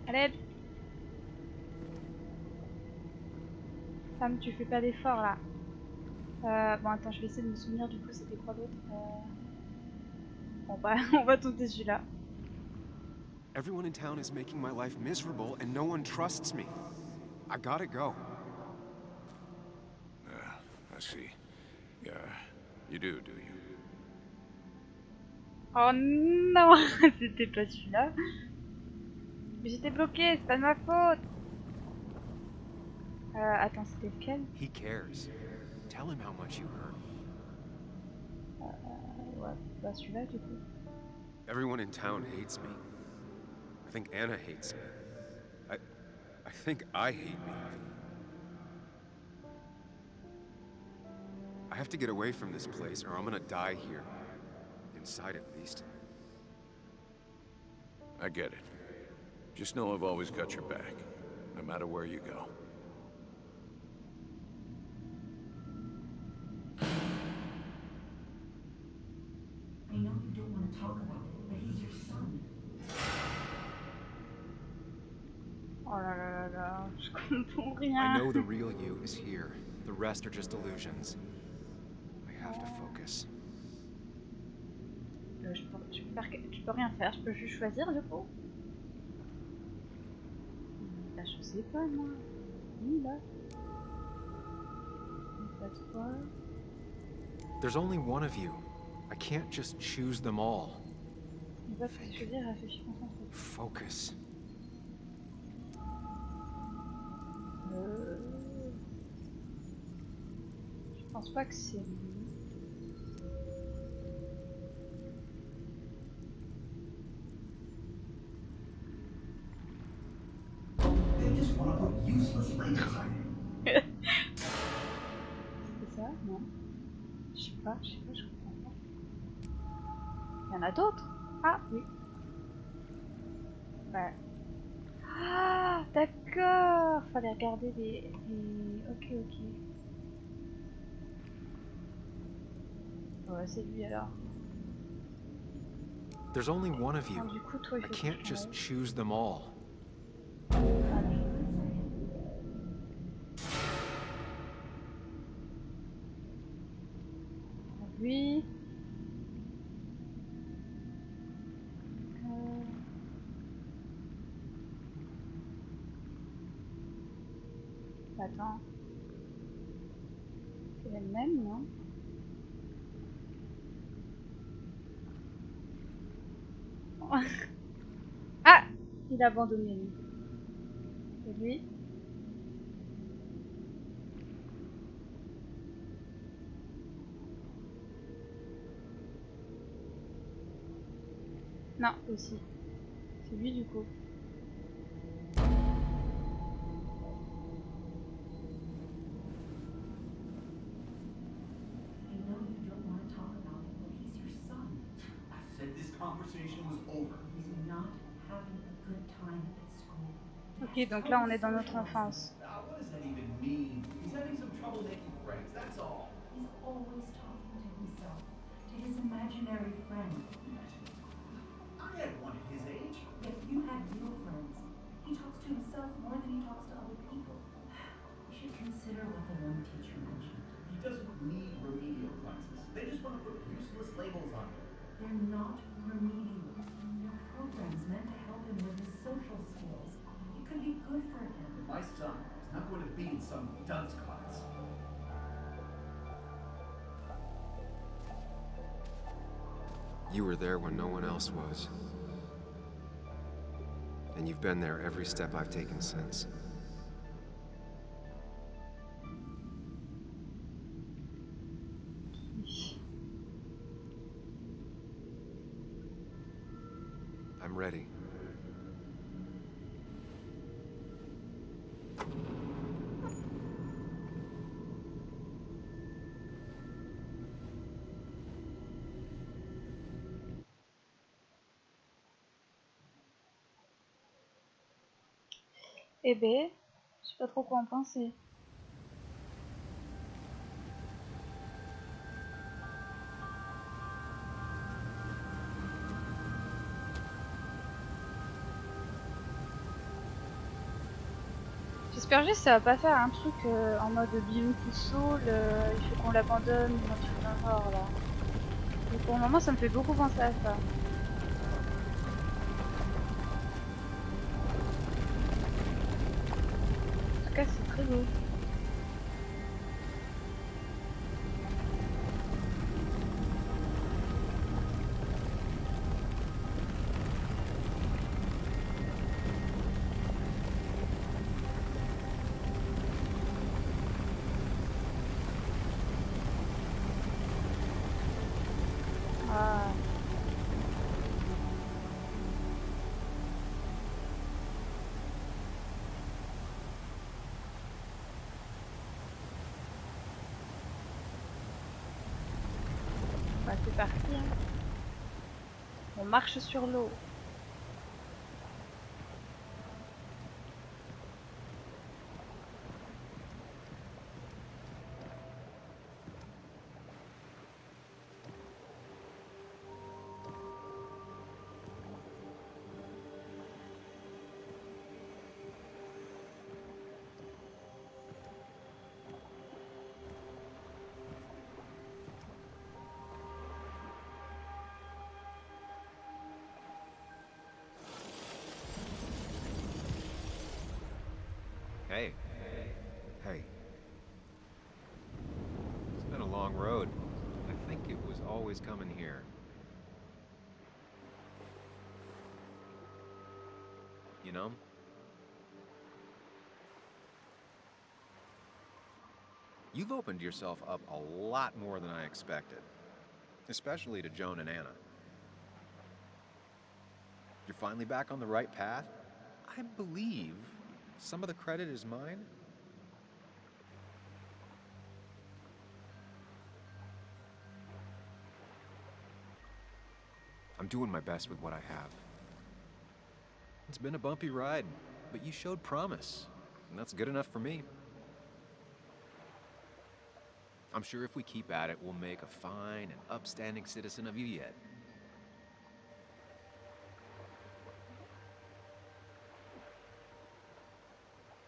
Allez. Sam, tu fais pas d'effort là. Bon, attends, je vais essayer de me souvenir du coup, c'était quoi l'autre Bon, bah, on va tenter celui-là. Everyone in town is making my life miserable and no one trusts me. I gotta go. I see. Yeah, you do you? Oh non, c'était pas celui-là. Mais j'étais bloquée, c'est pas de ma faute. Attends, c'était lequel? He cares. Tell him how much you hurt. Ouais, pas celui-là du coup. Everyone in town hates me. I think Anna hates me. I think I hate me. I have to get away from this place or I'm gonna die here. Inside at least. I get it. Just know I've always got your back, no matter where you go. I know you don't want to talk about it, but he's your son. Oh là là là là, je comprends rien. I know the real you is here. The rest are just illusions. I have to focus. Je peux rien faire, je peux juste choisir du coup. Bah, je sais pas moi. Oui, là. Pas trois. There's only one of you. I can't just choose them all. On va choisir, réfléchir, concentrer. Focus. Je pense pas que c'est lui. They just want to put useless labels on it. C'est ça? Non. Je sais pas, je comprends pas. Il y en a d'autres? Ah, oui. Ouais. Ah, d'accord. Fallait regarder des... Ok, ok. Ouais, c'est lui alors. There's only one of you. Ah, du coup, toi, il I faut que can't tu just changes. choose them all. Lui. Attends. C'est le même, non? Ah! Il a abandonné lui. Et lui? Non, aussi. C'est lui du coup. I know you don't want to talk about it, but he's your son. I said this conversation was over. Ok, donc là on est dans notre enfance. What does that even mean? He's having some trouble making friends, that's all. He's always talking to himself, to his imaginary friend. I had one at his age. Yet you had real friends. He talks to himself more than he talks to other people. You should consider what the one teacher mentioned. He doesn't need remedial classes. They just want to put useless labels on him. They're not remedial. They're programs meant to help him with his social skills. It could be good for him. My son is not going to be in some dunce class. You were there when no one else was. And you've been there every step I've taken since. I'm ready. Eh ben, je sais pas trop quoi en penser. J'espère juste que ça va pas faire un truc en mode Beautiful Soul, il faut qu'on l'abandonne ou un truc d'un genre là. Et pour le moment ça me fait beaucoup penser à ça. En tout cas c'est très beau. Ah. Bah, c'est parti, hein. On marche sur l'eau. Hey. Hey. It's been a long road. I think it was always coming here. You know? You've opened yourself up a lot more than I expected. Especially to Joan and Anna. You're finally back on the right path? I believe some of the credit is mine. I'm doing my best with what I have. It's been a bumpy ride, but you showed promise, and that's good enough for me. I'm sure if we keep at it, we'll make a fine and upstanding citizen of you yet.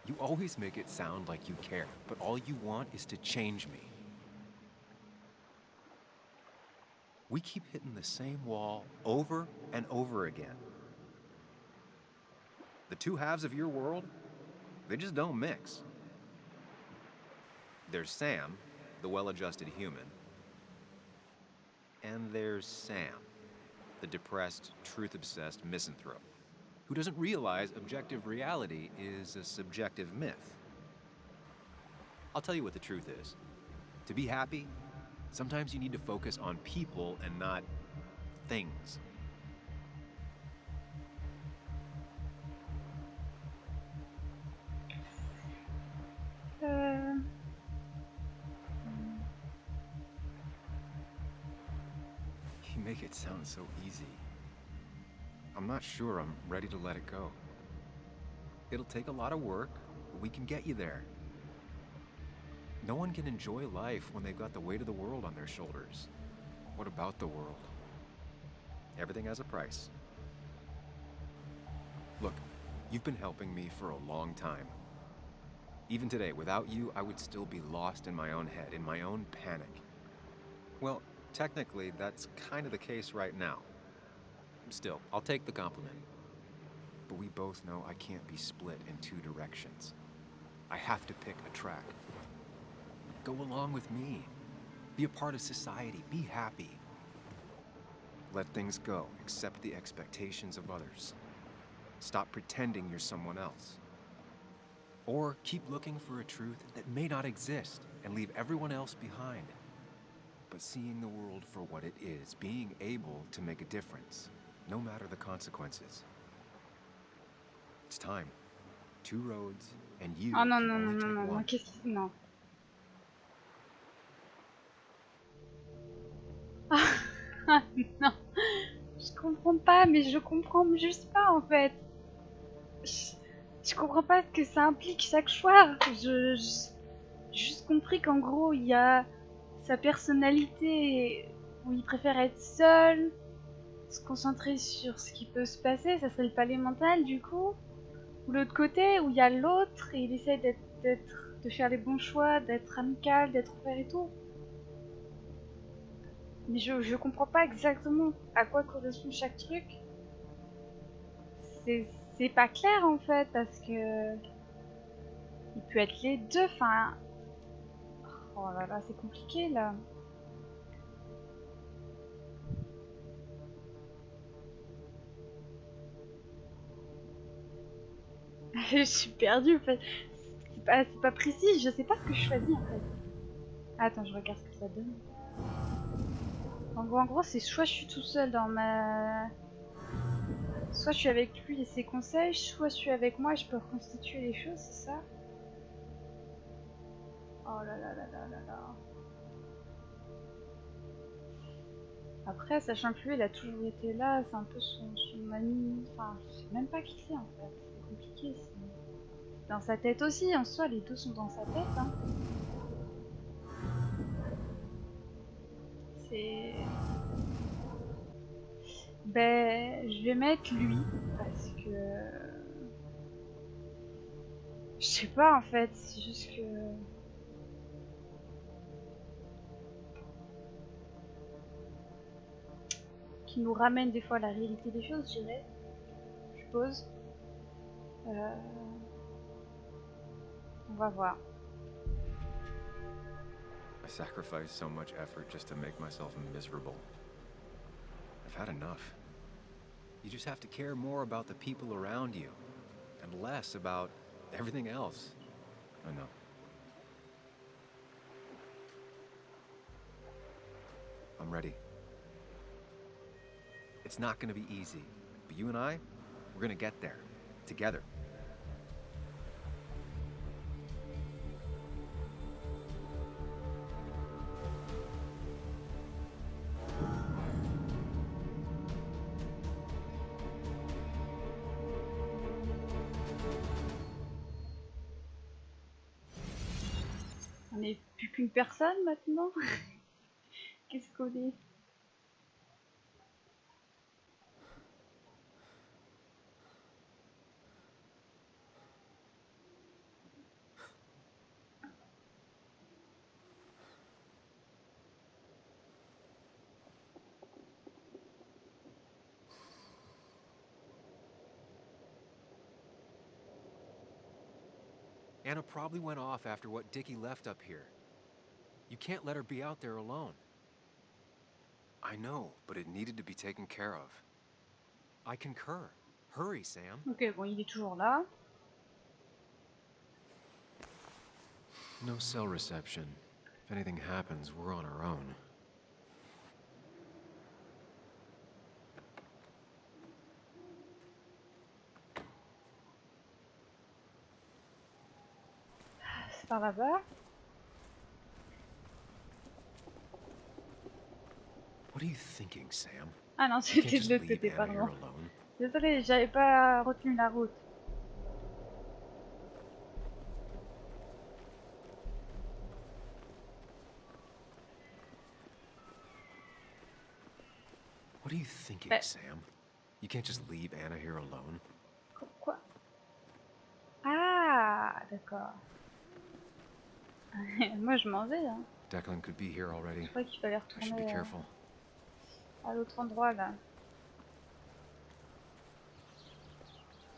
You always make it sound like you care, but all you want is to change me. We keep hitting the same wall over and over again. The two halves of your world, they just don't mix. There's Sam, the well-adjusted human, and there's Sam, the depressed, truth-obsessed misanthrope, who doesn't realize objective reality is a subjective myth. I'll tell you what the truth is. To be happy, sometimes you need to focus on people and not things. You make it sound so easy. I'm not sure I'm ready to let it go. It'll take a lot of work, but we can get you there. No one can enjoy life when they've got the weight of the world on their shoulders. What about the world? Everything has a price. Look, you've been helping me for a long time. Even today, without you, I would still be lost in my own head, in my own panic. Well, technically, that's kind of the case right now. Still, I'll take the compliment. But we both know I can't be split in two directions. I have to pick a track. Go along with me. Be a part of society. Be happy. Let things go. Accept the expectations of others. Stop pretending you're someone else. Or keep looking for a truth that may not exist and leave everyone else behind. But seeing the world for what it is, being able to make a difference, no matter the consequences. It's time. Two roads, and you Oh non, can non, non, only non, take non, non, one. qu'est-ce qui... Non. Ah, non. Je comprends pas, mais je comprends juste pas en fait. Je comprends pas ce que ça implique chaque choix. J'ai juste compris qu'en gros, il y a sa personnalité où il préfère être seul, se concentrer sur ce qui peut se passer, ça serait le palais mental du coup. Ou l'autre côté où il y a l'autre et il essaie de faire les bons choix, d'être amical, d'être ouvert et tout. Mais je comprends pas exactement à quoi correspond chaque truc. C'est pas clair en fait parce que il peut être les deux. Enfin, oh là là, c'est compliqué là. Je suis perdue en fait. C'est pas précis, je sais pas ce que je choisis en fait. Attends, je regarde ce que ça donne. En gros, c'est soit je suis tout seul dans ma... Soit je suis avec lui et ses conseils, soit je suis avec moi et je peux reconstituer les choses, c'est ça? Oh là là là là là là. Après, sachant que lui, il a toujours été là, c'est un peu son ami... Enfin, je sais même pas qui c'est en fait. C'est compliqué, c'est dans sa tête aussi, en soi, les deux sont dans sa tête, hein. C'est... Ben, je vais mettre lui, parce que... Je sais pas en fait, c'est juste que... Qui nous ramène des fois à la réalité des choses, je dirais. Je suppose. On va voir. I sacrificed so much effort just to make myself miserable. I've had enough. You just have to care more about the people around you, and less about everything else. I know. I'm ready. It's not gonna be easy, but you and I, we're gonna get there. Together. On n'est plus qu'une personne maintenant. Qu'est-ce qu'on est? Anna probably went off after what Dickie left up here. You can't let her be out there alone. I know, but it needed to be taken care of. I concur. Hurry, Sam. Ok, bon, il est toujours là. No cell reception. If anything happens, we're on our own. C'est par là-bas. What are you thinking, Sam? Ah non, You can't c'était de just l'autre leave côté, Anna here pardon. alone. Désolée, j'avais pas retenu la route. What are you thinking, Sam? You can't just leave Anna here alone. Quoi? Ah, d'accord. Moi je m'en vais. Hein. Declan could be here already. Je crois qu'il fallait I should be retourner careful. à l'autre endroit là.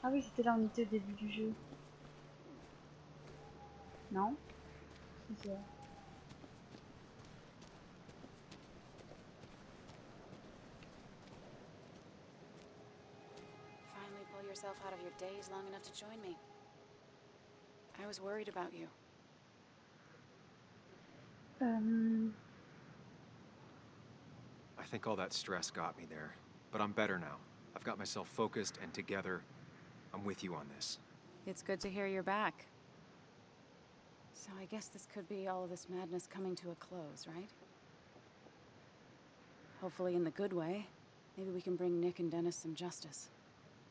Ah oui, c'était là, on était au début du jeu. Non? C'est ça. Finally pull yourself out of your daze long enough to join me. I was worried about you. I think all that stress got me there, but I'm better now. I've got myself focused and together. I'm with you on this. It's good to hear you're back. So I guess this could be all of this madness coming to a close, right? Hopefully in the good way. Maybe we can bring Nick and Dennis some justice.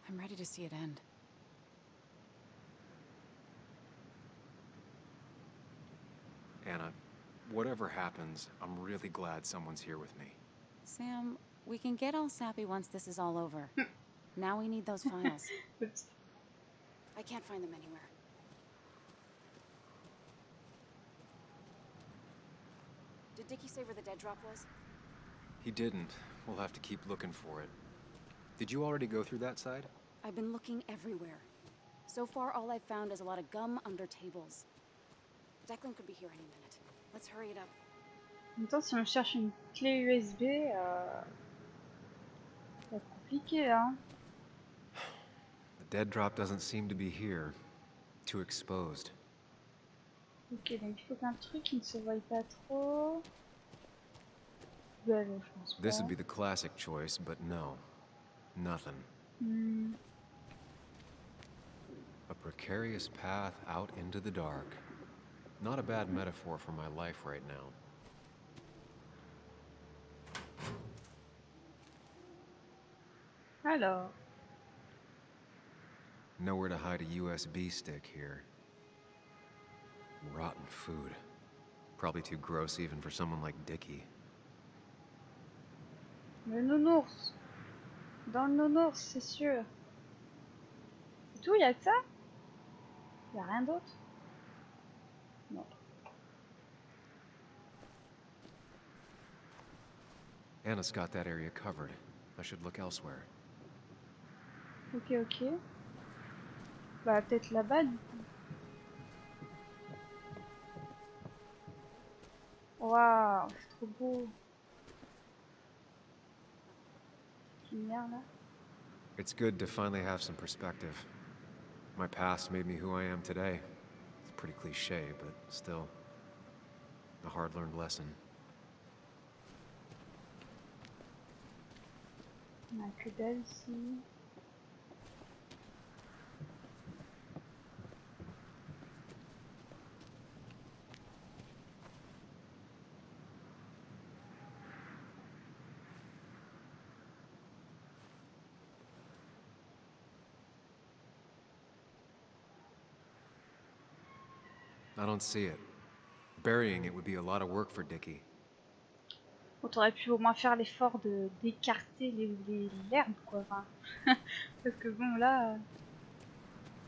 I'm ready to see it end. Anna, whatever happens, I'm really glad someone's here with me. Sam, we can get all sappy once this is all over. Now we need those files. Oops. I can't find them anywhere. Did Dickie say where the dead drop was? He didn't. We'll have to keep looking for it. Did you already go through that side? I've been looking everywhere. So far, all I've found is a lot of gum under tables. Declan could be here any minute. Let's hurry it up. En même temps, si on cherche une clé USB, ça va être compliqué là. The dead drop doesn't seem to be here. Too exposed. Ok, donc il faut qu'un truc qui ne se voie pas trop. Belle, je pense pas. This would be the classic choice, but no. Nothing. A precarious path out into the dark. Not a bad metaphor for my life right now. Alors. Nowhere to hide a USB stick here. Rotten food. Probably too gross even for someone like Dickie. Le nounours. Dans le nounours, c'est sûr. C'est tout, y'a que ça? Y'a rien d'autre? Non. Anna's got that area covered. I should look elsewhere. Ok, ok. Bah, peut-être là-bas, du coup. Waouh, c'est trop beau. Lumière là. It's good to finally have some perspective. My past made me who I am today. It's pretty cliche, but still a hard-learned lesson. On a que dalle ici. I don't see it. Burying it would be a lot of work for Dickie. On aurait pu au moins faire l'effort de d'écarter l'herbe quoi. Enfin, parce que bon là,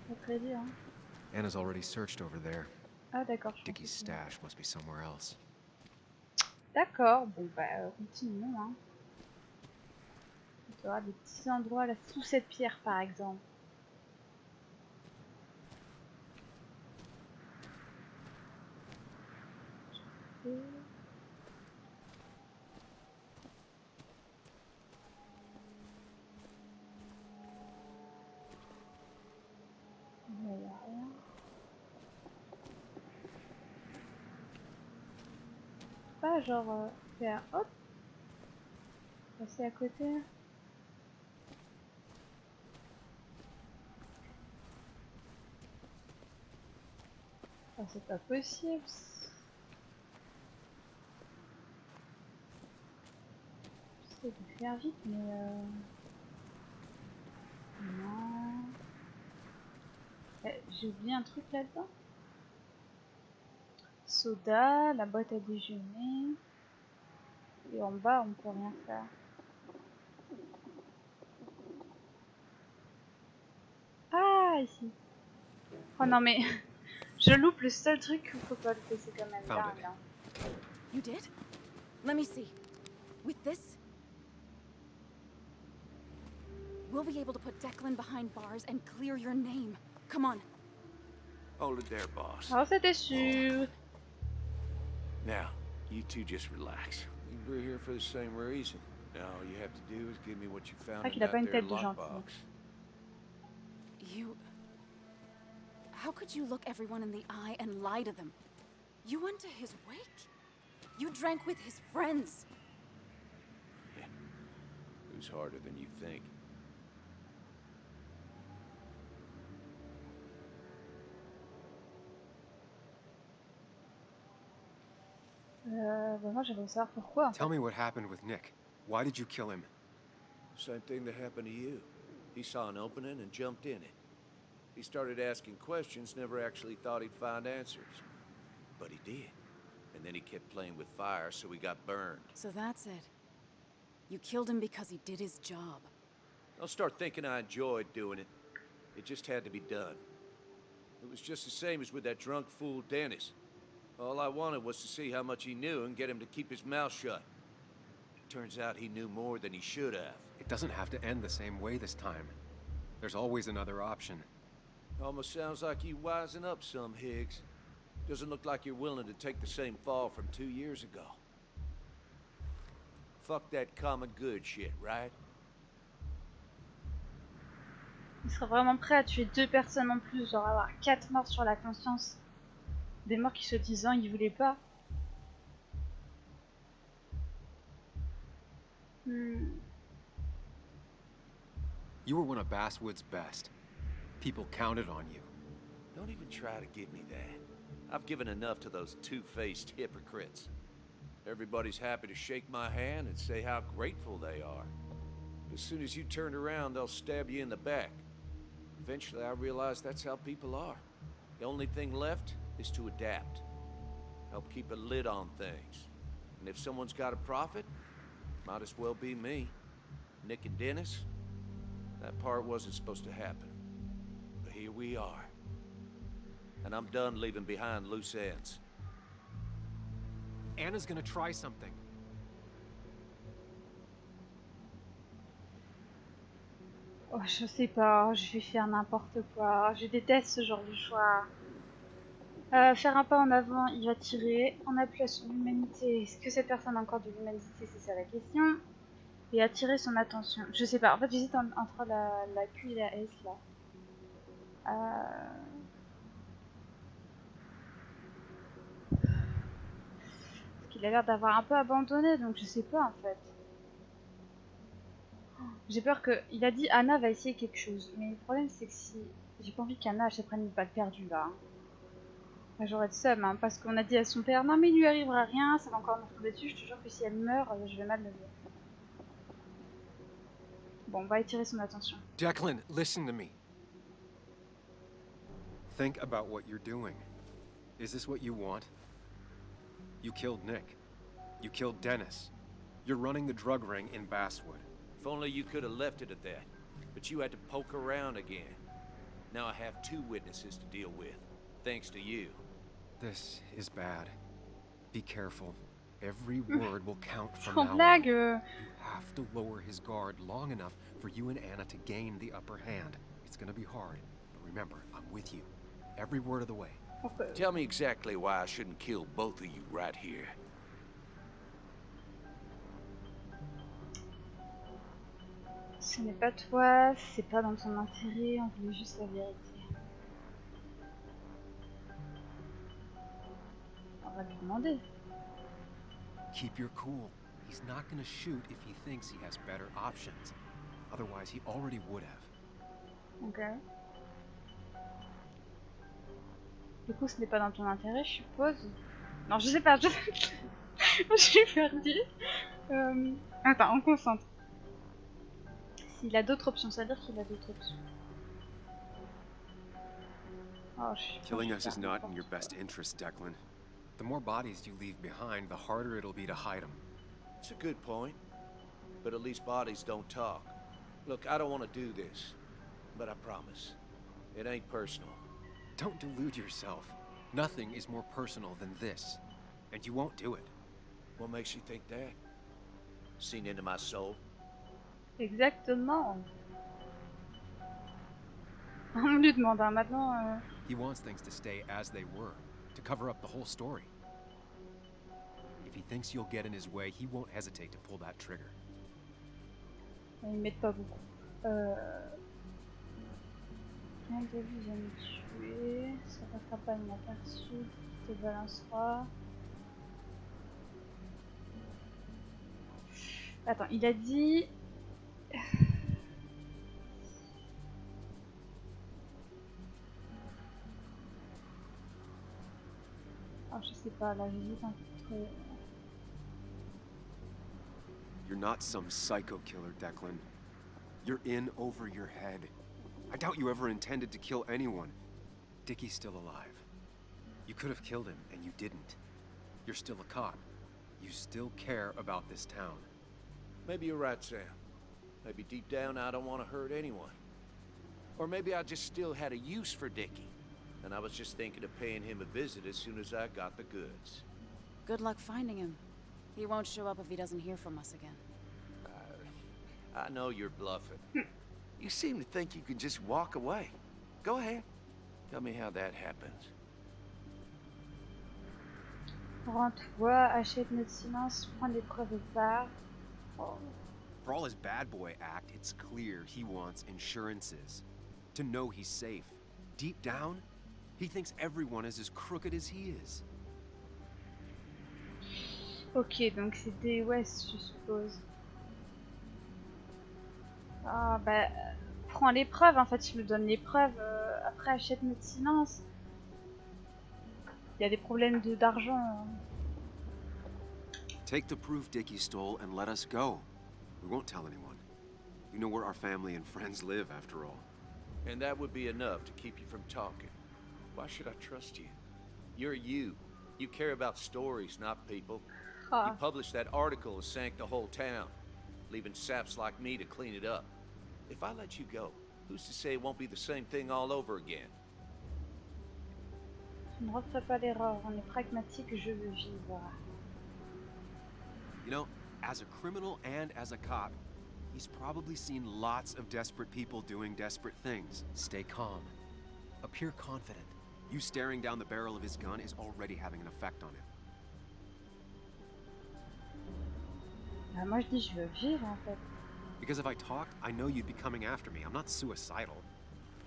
pas très dur. Hein. Anna's already searched over there. Ah d'accord. Dickie's stash must be somewhere else. D'accord. Bon bah continuons. Hein. Il doit y avoir des petits endroits là sous cette pierre par exemple. Il n'y a rien. Pas genre faire hop, passer à côté. Ah, c'est pas possible. J'essaie de faire vite, mais non. J'ai oublié un truc là-dedans. Soda, la boîte à déjeuner. Et en bas, on peut rien faire. pas ici. Oh non mais je loupe le seul truc qu'il faut pas louper, c'est quand même Found dingue. it. Hein. You did? Let me see. With this, we'll be able to put Declan behind bars and clear your name. Come on. Hold it there, boss. Alors c'était sûr. Now, you two just relax. We're here for the same reason. Now all you have to do is give me what you found Ah, in qu'il a pas that une there tête de gentil. lockbox. You... How could you look everyone in the eye and lie to them? You went to his wake? You drank with his friends. Who's harder than you think? Bah moi j'aimerais savoir pourquoi. En fait. Tell me what happened with Nick. Why did you kill him? Same thing that happened to you. He saw an opening and jumped in it. He started asking questions, never actually thought he'd find answers. But he did. And then he kept playing with fire, so he got burned. So that's it. You killed him because he did his job. Don't start thinking I enjoyed doing it. It just had to be done. It was just the same as with that drunk fool Dennis. All I wanted was to see how much he knew and get him to keep his mouth shut. Turns out he knew more than he should have. It doesn't have to end the same way this time. There's always another option. Almost sounds like you wising up some, Higgs. Doesn't look like you're willing to take the same fall from 2 years ago. Fuck that common good shit, right? Il serait vraiment prêt à tuer 2 personnes en plus, genre avoir 4 morts sur la conscience. Des morts qui soi-disant il voulait pas. You were one of Basswood's best. People counted on you. Don't even try to give me that. I've given enough to those two-faced hypocrites. Everybody's happy to shake my hand and say how grateful they are. As soon as you turn around, they'll stab you in the back. Eventually, I realized that's how people are. The only thing left is to adapt. Help keep a lid on things. And if someone's got a profit, might as well be me. Nick and Dennis, that part wasn't supposed to happen. But here we are. And I'm done leaving behind loose ends. Anna's gonna try something. Oh, je sais pas, je vais faire n'importe quoi. Je déteste ce genre de choix. Faire un pas en avant, il va tirer. On appuie sur l'humanité. Est-ce que cette personne a encore de l'humanité? C'est ça la question. Et attirer son attention. Je sais pas, en fait j'hésite entre la Q et la S là. Parce qu'il a l'air d'avoir un peu abandonné, donc je sais pas en fait. J'ai peur que... Il a dit Anna va essayer quelque chose. Mais le problème c'est que si... J'ai pas envie qu'Anna se prenne une balle perdue là. Enfin, j'aurais de seum, hein, parce qu'on a dit à son père non mais il lui arrivera rien, ça va encore nous tomber dessus. Je te jure que si elle meurt, je vais mal le dire. Bon, on va attirer son attention. Declan, listen to me. Think about what you're doing. Is this what you want? You killed Nick. You killed Dennis. You're running the drug ring in Basswood. If only you could have left it at that. But you had to poke around again. Now I have 2 witnesses to deal with, thanks to you. This is bad. Be careful. Every word will count from Sans now on. blague. You have to lower his guard long enough for you and Anna to gain the upper hand. It's gonna be hard, but remember, I'm with you. Every word of the way. Tell me exactly why I shouldn't kill both of you right here. Ce n'est pas toi, c'est pas dans ton intérêt, on voulait juste la vérité. On va lui demander. Keep your cool. He's not gonna shoot if he thinks he has better options. Otherwise, he already would have. Ok. Du coup, ce n'est pas dans ton intérêt, je suppose. Non, je sais pas, je suis perdue. Attends, on concentre. S'il a d'autres options, ça veut dire qu'il a d'autres options. Oh, Killing us is not in your best interest, Declan. The more bodies you leave behind, the harder it'll be to hide them. It's a good point. But at least bodies don't talk. Look, I don't want to do this. But I promise. It ain't personal. Don't delude yourself. Nothing is more personal than this. And you won't do it. What makes you think that? Seen into my soul? Exactement. On lui demande, hein, maintenant... He wants things to stay as they were, to cover up the whole story. If he thinks you'll get in his way, he won't hesitate to pull that trigger. Ils mettent pas beaucoup. Rien de vie, jamais tué. Ça passera pas inaperçu. Te balancera. Attends, il a dit... Oh, je sais pas, là j'hésite entre... You're not some psycho killer, Declan. You're in over your head. I doubt you ever intended to kill anyone. Dickie's still alive. You could have killed him, and you didn't. You're still a cop. You still care about this town. Maybe you're right, Sam. Maybe deep down I don't want to hurt anyone. Or maybe I just still had a use for Dickie, and I was just thinking of paying him a visit as soon as I got the goods. Good luck finding him. He won't show up if he doesn't hear from us again. I know you're bluffing. You seem to think you can just walk away. Go ahead. Tell me how that happens. Rends-toi, achète notre silence, prends des preuves et pars. Oh. For all his bad boy act, it's clear he wants insurances. To know he's safe. Deep down, he thinks everyone is as crooked as he is. Ok, donc c'est des West, je suppose. Ah bah, prends les preuves, en fait, je me donne les preuves, après achète notre silence. Il y a des problèmes d'argent. Take the proof Dickie stole and let us go. We won't tell anyone. You know where our family and friends live, after all. And that would be enough to keep you from talking. Why should I trust you? You're you. You care about stories, not people. You published that article that sank the whole town, leaving saps like me to clean it up. If I let you go, who's to say it won't be the same thing all over again? Je ne referai pas l'erreur, on est pragmatique, je veux vivre. You know, as a criminal and as a cop, he's probably seen lots of desperate people doing desperate things. Stay calm. Appear confident. You staring down the barrel of his gun is already having an effect on him. Bah, moi je dis je veux vivre en fait. Because if I talked, I know you'd be coming after me. I'm not suicidal.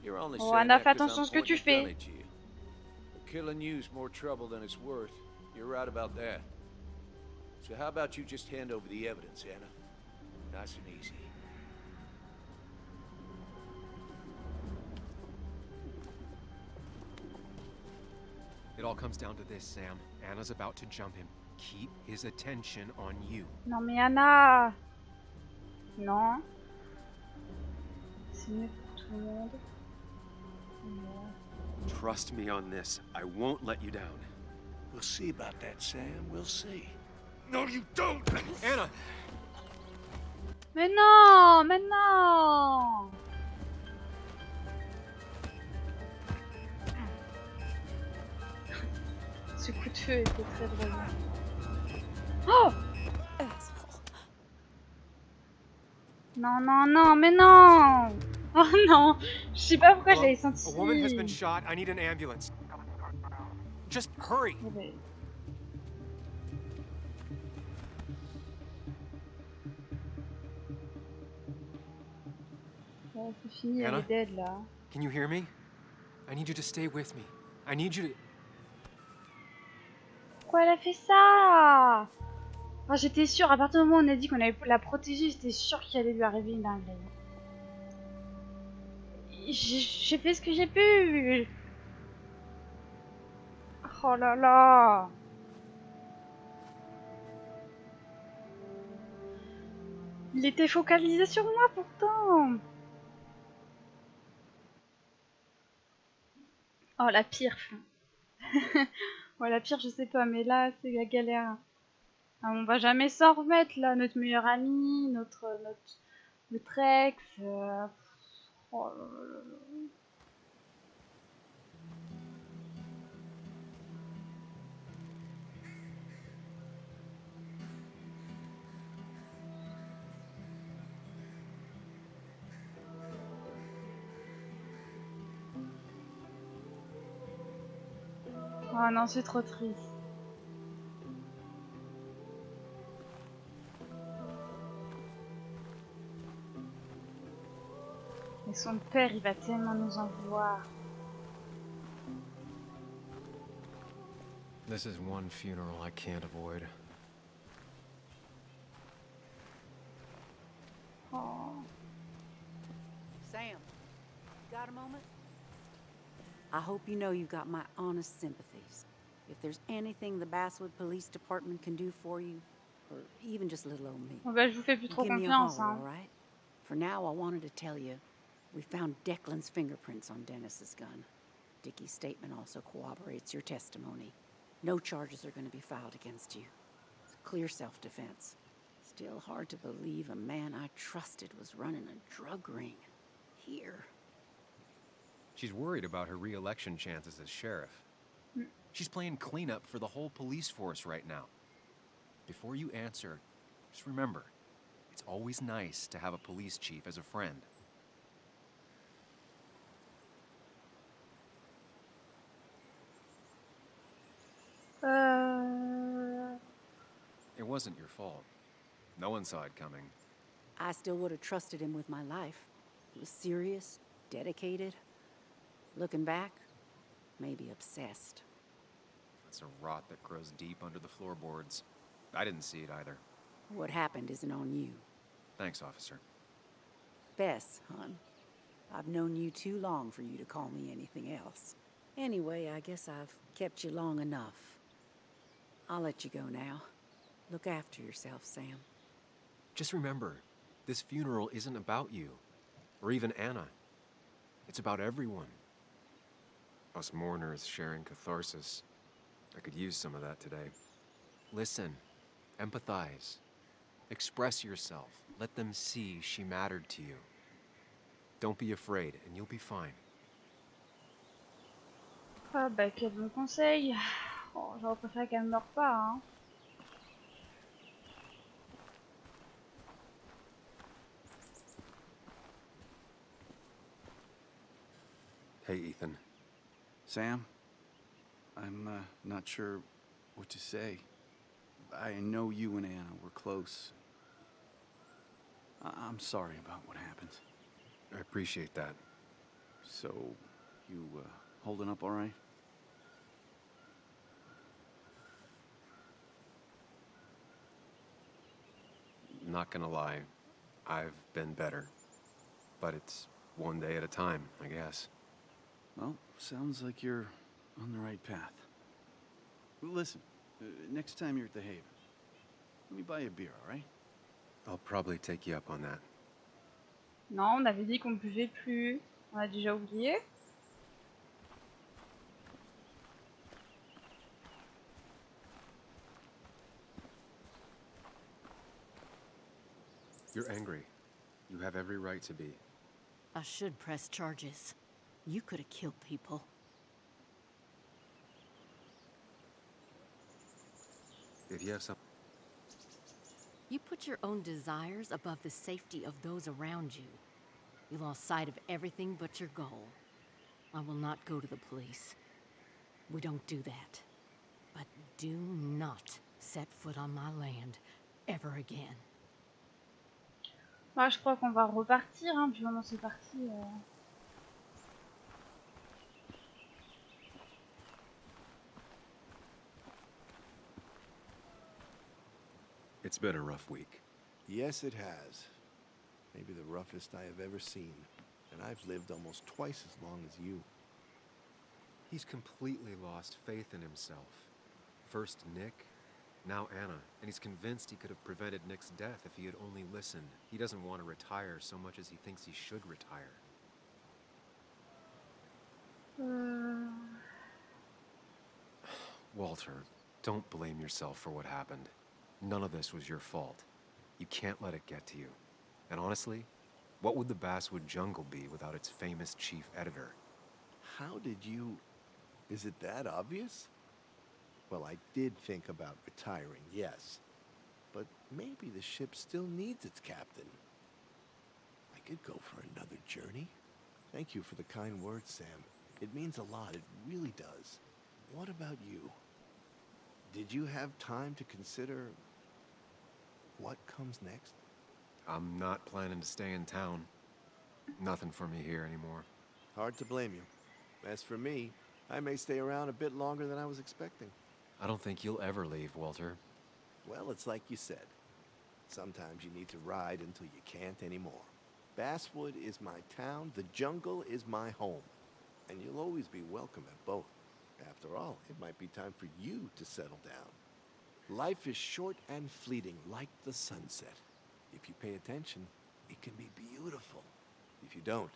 You're only Oh, saying Anna, that fais 'cause attention I'm à ce que tu pointing a gun fais. at you. But killing you's more trouble than it's worth. You're right about that. So how about you just hand over the evidence, Anna? Nice and easy. It all comes down to this, Sam. Anna's about to jump him. Keep his attention on you. Non mais Anna. Non. C'est mieux pour tout le monde. Non. Trust me on this. I won't let you down. We'll see about that, Sam. We'll see. No, you don't! Anna! Mais non, mais non. Ce coup de feu était très drôle. Oh! Non, non, non, mais non! Oh non! Je sais pas pourquoi je l'avais senti. A woman has been shot. I need an ambulance. Just hurry! Ouais, c'est fini, elle est dead là. Can you hear me? I need you to stay with me. I need you to... Pourquoi elle a fait ça? Enfin, j'étais sûre, à partir du moment où on a dit qu'on allait la protéger, j'étais sûre qu'il allait lui arriver une dinguerie. J'ai fait ce que j'ai pu. Oh là là. Il était focalisé sur moi pourtant. Oh la pire. Ouais, la pire je sais pas, mais là c'est la galère. Ah, on va jamais s'en remettre là, notre meilleur ami, notre ex. Oh là là là. Oh non, c'est trop triste. Et son père, il va tellement nous en vouloir. This is one funeral I can't avoid. Oh. Sam, got a moment? I hope you know you've got my honest sympathies. If there's anything the Basswood Police Department can do for you, or even just little old me, Bon bah, je vous fais plus trop give me a confiance, holler, hein. all right? For now, I wanted to tell you, we found Declan's fingerprints on Dennis's gun. Dickie's statement also corroborates your testimony. No charges are going to be filed against you. It's clear self-defense. Still hard to believe a man I trusted was running a drug ring. Here. She's worried about her re-election chances as sheriff. She's playing cleanup for the whole police force right now. Before you answer, just remember, it's always nice to have a police chief as a friend. It wasn't your fault. No one saw it coming. I still would have trusted him with my life. He was serious, dedicated. Looking back, maybe obsessed. It's a rot that grows deep under the floorboards. I didn't see it either. What happened isn't on you. Thanks, officer. Bess, hon. I've known you too long for you to call me anything else. Anyway, I guess I've kept you long enough. I'll let you go now. Look after yourself, Sam. Just remember, this funeral isn't about you, or even Anna. It's about everyone. Us mourners sharing catharsis. I could use some of that today. Listen, empathize, express yourself. Let them see she mattered to you. Don't be afraid, and you'll be fine. Ah bah quel bon conseil. Oh, j'aurais préféré qu'elle ne meure pas, hein. Hey, Ethan. Sam, I'm not sure what to say. I know you and Anna were close. I'm sorry about what happened. I appreciate that. So, you holding up all right? Not gonna lie, I've been better. But it's one day at a time, I guess. Well, sounds like you're on the right path. Well, listen, next time you're at the Haven, let me buy you a beer, all right? I'll probably take you up on that. Non, on avait dit qu'on buvait plus. On a déjà oublié. You're angry. You have every right to be. I should press charges. You could have killed people. If you have some... You put your own desires above the safety of those around you. You lost sight of everything but your goal. I will not go to the police. We don't do that. But do not set foot on my land ever again. Moi, je crois qu'on va repartir, hein, puis maintenant c'est parti. It's been a rough week. Yes, it has. Maybe the roughest I have ever seen. And I've lived almost twice as long as you. He's completely lost faith in himself. First Nick, now Anna. And he's convinced he could have prevented Nick's death if he had only listened. He doesn't want to retire so much as he thinks he should retire. Walter, don't blame yourself for what happened. None of this was your fault. You can't let it get to you. And honestly, what would the Basswood jungle be without its famous chief editor? How did you... Is it that obvious? Well, I did think about retiring, yes. But maybe the ship still needs its captain. I could go for another journey. Thank you for the kind words, Sam. It means a lot, it really does. what about you? Did you have time to consider what comes next? I'm not planning to stay in town. Nothing for me here anymore. Hard to blame you. As for me, I may stay around a bit longer than I was expecting. I don't think you'll ever leave, Walter. Well, it's like you said. Sometimes you need to ride until you can't anymore. Basswood is my town, the jungle is my home. And you'll always be welcome at both. After all, it might be time for you to settle down. Life is short and fleeting, like the sunset. If you pay attention, it can be beautiful. If you don't,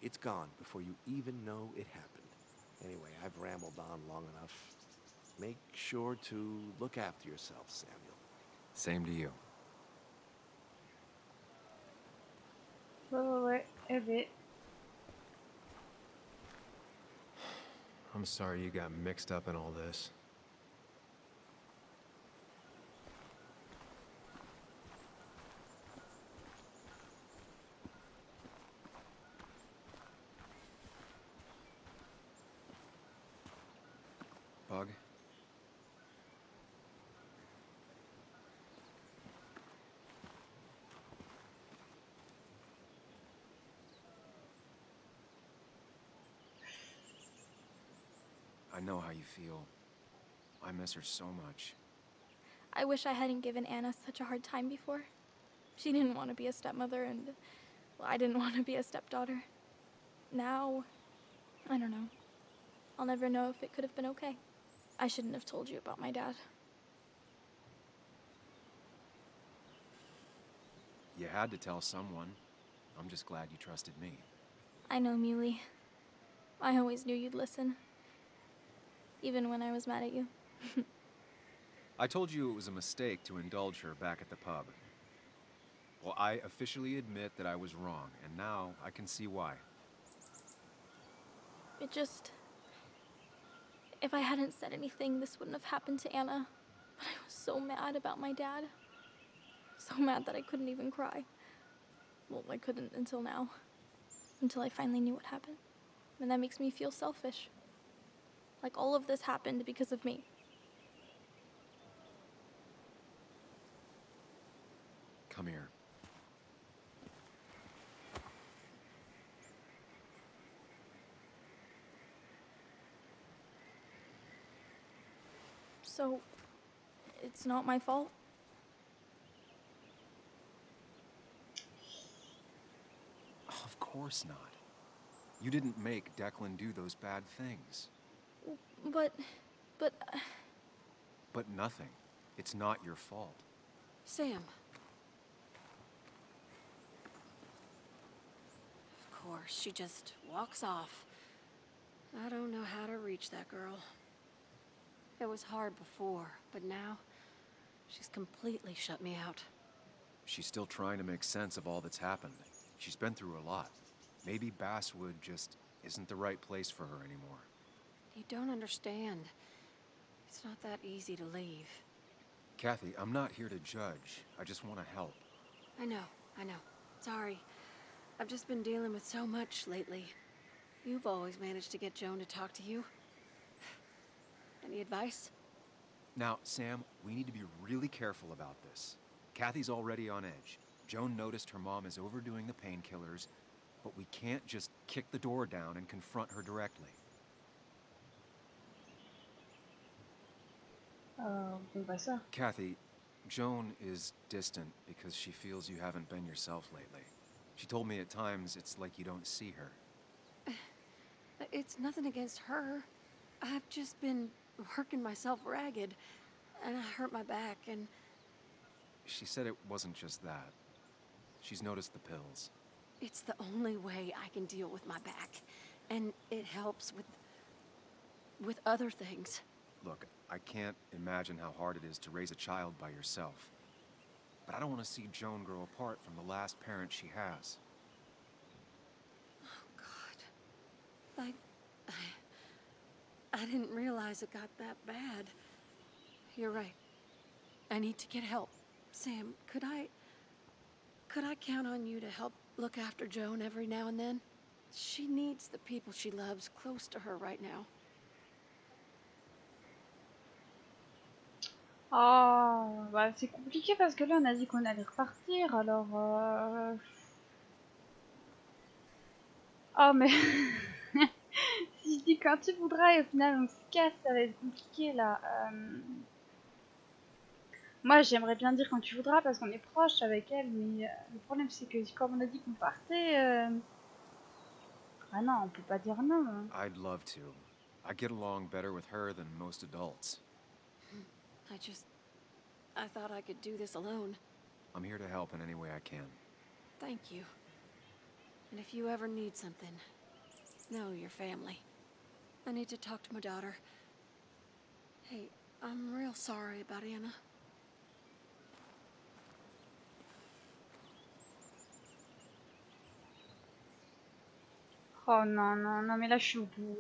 it's gone before you even know it happened. Anyway, I've rambled on long enough. Make sure to look after yourself, Samuel. Same to you. Ouais, a bit. I'm sorry you got mixed up in all this. Bug? I know how you feel. I miss her so much. I wish I hadn't given Anna such a hard time before. She didn't want to be a stepmother, and well, I didn't want to be a stepdaughter. Now, I don't know. I'll never know if it could have been okay. I shouldn't have told you about my dad. You had to tell someone. I'm just glad you trusted me. I know, Muley. I always knew you'd listen. Even when I was mad at you. I told you it was a mistake to indulge her back at the pub. Well, I officially admit that I was wrong, and now I can see why. It just... If I hadn't said anything, this wouldn't have happened to Anna. But I was so mad about my dad. So mad that I couldn't even cry. Well, I couldn't until now. Until I finally knew what happened. And that makes me feel selfish. Like all of this happened because of me. Come here. So, it's not my fault? Of course not. You didn't make Declan do those bad things. But... But nothing. It's not your fault. Sam. Of course, she just walks off. I don't know how to reach that girl. It was hard before, but now she's completely shut me out. She's still trying to make sense of all that's happened. She's been through a lot. Maybe Basswood just isn't the right place for her anymore. You don't understand. It's not that easy to leave. Kathy, I'm not here to judge. I just want to help. I know. Sorry. I've just been dealing with so much lately. You've always managed to get Joan to talk to you. Any advice? Now, Sam, we need to be really careful about this. Kathy's already on edge. Joan noticed her mom is overdoing the painkillers, but we can't just kick the door down and confront her directly. Kathy, Joan is distant because she feels you haven't been yourself lately. She told me at times it's like you don't see her. It's nothing against her. I've just been working myself ragged, and I hurt my back, and... She said it wasn't just that. She's noticed the pills. It's the only way I can deal with my back, and it helps with other things. Look, I can't imagine how hard it is to raise a child by yourself. But I don't want to see Joan grow apart from the last parent she has. Oh, God. I didn't realize it got that bad. You're right. I need to get help. Sam, could I count on you to help look after Joan every now and then? She needs the people she loves close to her right now. Oh, bah c'est compliqué parce que là on a dit qu'on allait repartir, alors oh mais si je dis quand tu voudras et au final on se casse, ça va être compliqué là. Moi j'aimerais bien dire quand tu voudras parce qu'on est proche avec elle, mais le problème c'est que comme on a dit qu'on partait, ah non, on peut pas dire non, hein. I'd love to. I get along better with her than most adults. I thought I could do this alone. I'm here to help in any way I can. Thank you. And if you ever need something, know your family. I need to talk to my daughter. Hey, I'm real sorry about Anna. Oh non, non, non, mais là je suis au bout.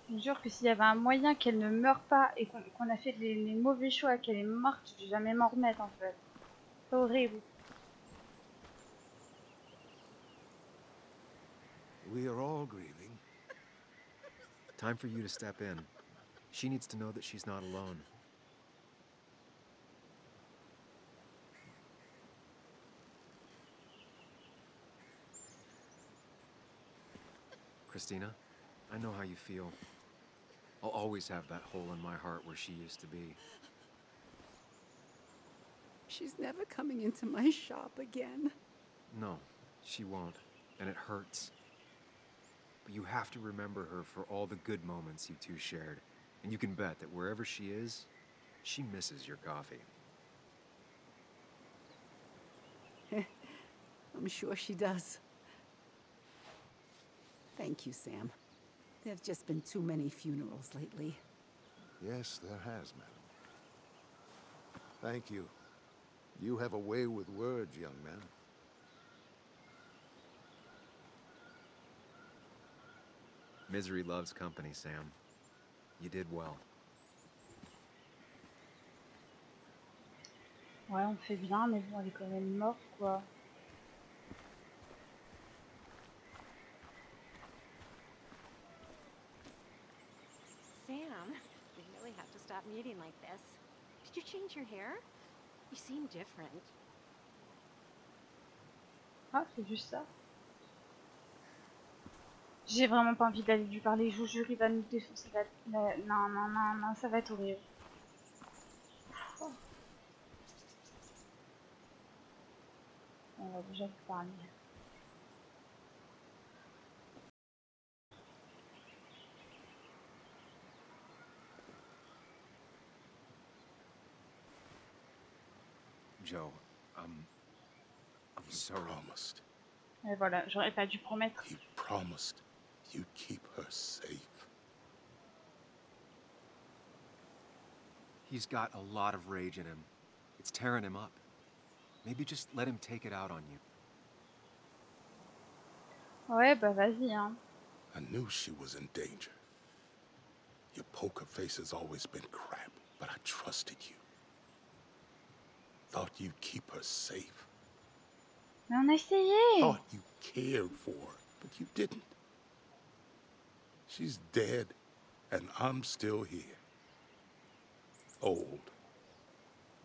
Je vous jure que s'il y avait un moyen qu'elle ne meure pas et qu'on a fait les mauvais choix, qu'elle est morte, je vais jamais m'en remettre en fait. C'est horrible. We are all grieving. Time for you to step in. She needs to know that she's not alone. Christina, I know how you feel. I'll always have that hole in my heart where she used to be. She's never coming into my shop again. No, she won't, and it hurts. But you have to remember her for all the good moments you two shared. And you can bet that wherever she is, she misses your coffee. I'm sure she does. Thank you, Sam. There have just been too many funerals lately. Yes, there has, madam. Thank you. You have a way with words, young man. Misery loves company, Sam. You did well. Ouais, on fait bien, mais bon, elle est quand même morte, quoi. Sam, we really have to stop meeting like this. Did you change your hair? You seem different. Ah, c'est juste ça. J'ai vraiment pas envie d'aller lui parler, je vous jure, il va nous défoncer Non, non, non, non, ça va être horrible. Oh. On va déjà lui parler. Joe, I'm sorry. Promised. Et voilà, j'aurais pas dû promettre. He promised you'd keep her safe. He's got a lot of rage in him. It's tearing him up. Maybe just let him take it out on you. Ouais, bah vas-y, hein. I knew she was in danger. Your poker face has always been crap, but I trusted you. Thought you'd keep her safe. Mais on a essayé. Thought you cared for her, but you didn't. She's dead, and I'm still here. Old.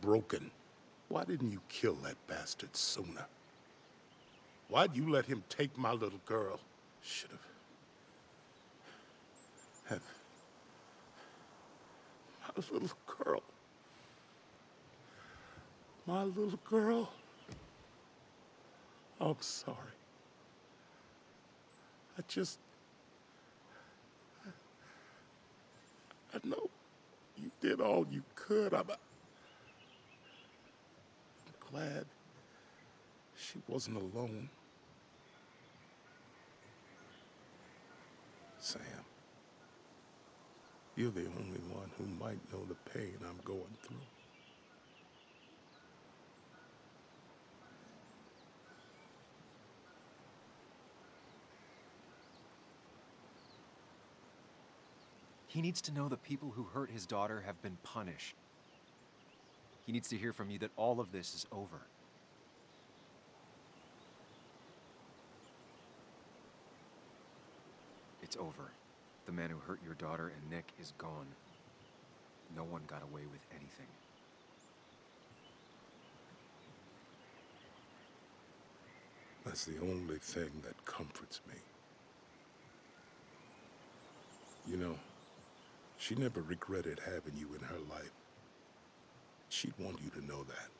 Broken. Why didn't you kill that bastard sooner? Why'd you let him take my little girl? Should have. My little girl. My little girl. I'm sorry. I know you did all you could. I'm glad she wasn't alone. Sam, you're the only one who might know the pain I'm going through. He needs to know the people who hurt his daughter have been punished. He needs to hear from you that all of this is over. It's over. The man who hurt your daughter and Nick is gone. no one got away with anything. That's the only thing that comforts me. You know, she never regretted having you in her life. She'd want you to know that.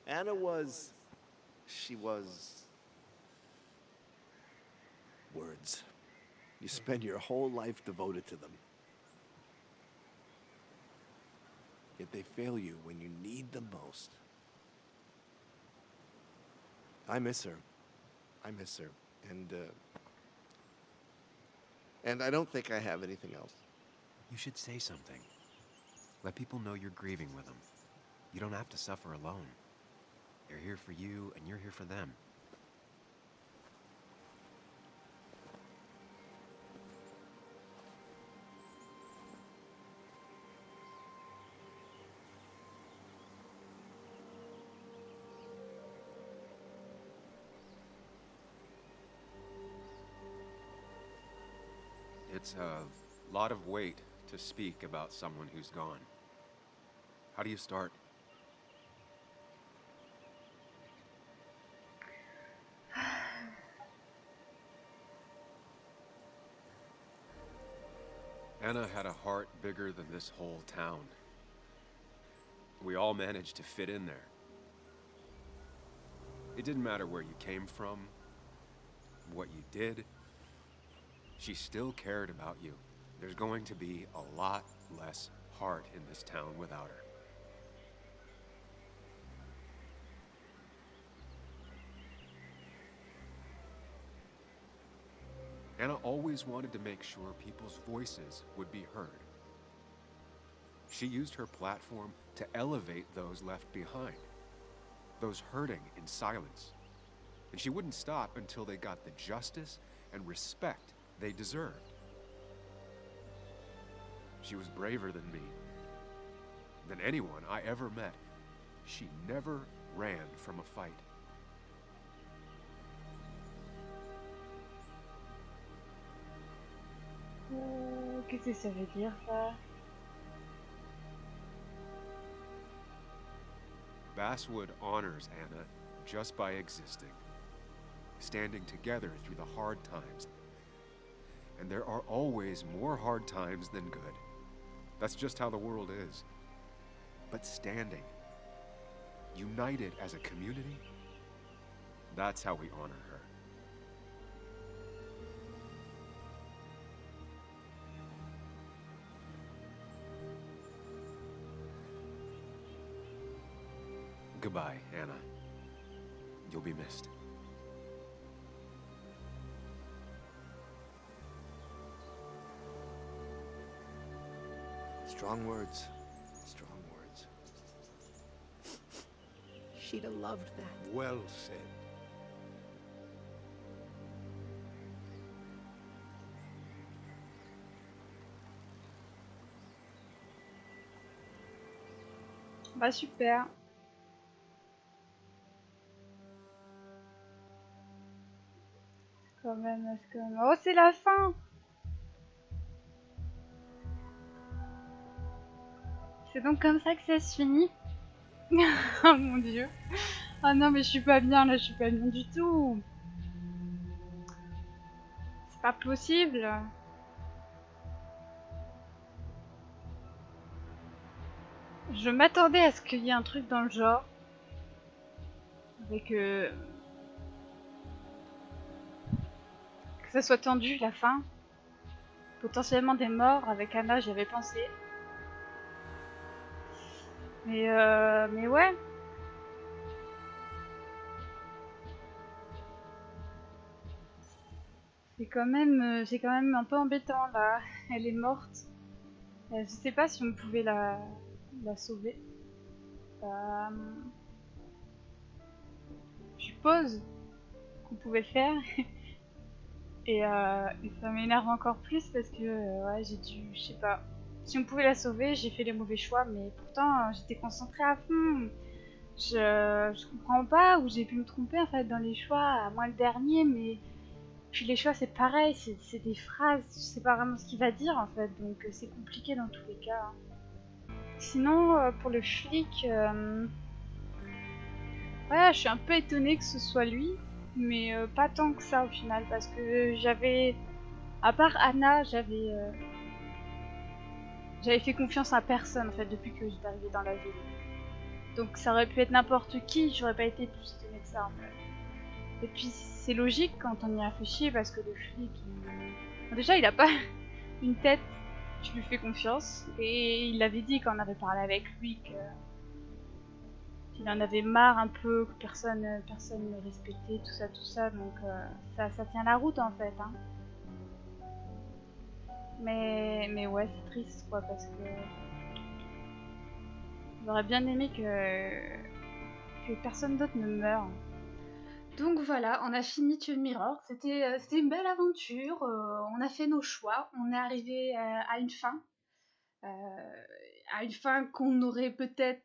Anna was... she was... words. You spend your whole life devoted to them. Yet they fail you when you need them most. I miss her. I miss her. And I don't think I have anything else. You should say something. Let people know you're grieving with them. You don't have to suffer alone. They're here for you, and you're here for them. It's a lot of weight to speak about someone who's gone. How do you start? Anna had a heart bigger than this whole town. We all managed to fit in there. It didn't matter where you came from, what you did. She still cared about you. There's going to be a lot less heart in this town without her. Anna always wanted to make sure people's voices would be heard. She used her platform to elevate those left behind, those hurting in silence. And she wouldn't stop until they got the justice and respect they deserved. She was braver than me, than anyone I ever met. She never ran from a fight. Qu'est-ce que ça veut dire, ça? Basswood honors Anna just by existing, standing together through the hard times. And there are always more hard times than good. That's just how the world is. But standing, united as a community, that's how we honor her. Goodbye, Anna. You'll be missed. Strong words. Strong words. She'd have loved that. Well said. Bah super. Quand même, est-ce que... Oh, c'est la fin! C'est donc comme ça que ça se finit? Oh mon dieu! Ah non, mais je suis pas bien là, je suis pas bien du tout! C'est pas possible! Je m'attendais à ce qu'il y ait un truc dans le genre. Avec que ça soit tendu la fin. Potentiellement des morts, avec Anna j'y avais pensé. Mais ouais. C'est quand même un peu embêtant là. Elle est morte. Je sais pas si on pouvait la sauver. Je suppose qu'on pouvait le faire. Et ça m'énerve encore plus parce que ouais, j'ai dû, je sais pas, si on pouvait la sauver, j'ai fait les mauvais choix, mais pourtant j'étais concentrée à fond. Je comprends pas où j'ai pu me tromper en fait dans les choix, à moins le dernier, mais puis les choix c'est pareil, c'est des phrases, je sais pas vraiment ce qu'il va dire en fait, donc c'est compliqué dans tous les cas. Sinon, pour le flic, ouais, je suis un peu étonnée que ce soit lui, mais pas tant que ça au final, parce que j'avais, à part Anna, j'avais fait confiance à personne en fait depuis que j'étais arrivée dans la ville. Donc ça aurait pu être n'importe qui, j'aurais pas été plus étonnée que ça en fait. Et puis c'est logique quand on y réfléchit parce que le flic, bon, déjà il a pas une tête, tu lui fais confiance. Et il avait dit quand on avait parlé avec lui qu'il en avait marre un peu, que personne ne le respectait, tout ça. Donc ça tient la route en fait. Hein. Mais ouais, c'est triste quoi parce que j'aurais bien aimé que personne d'autre ne meure. Donc voilà, on a fini Mirror. C'était une belle aventure. On a fait nos choix. On est arrivé à une fin. À une fin qu'on aurait peut-être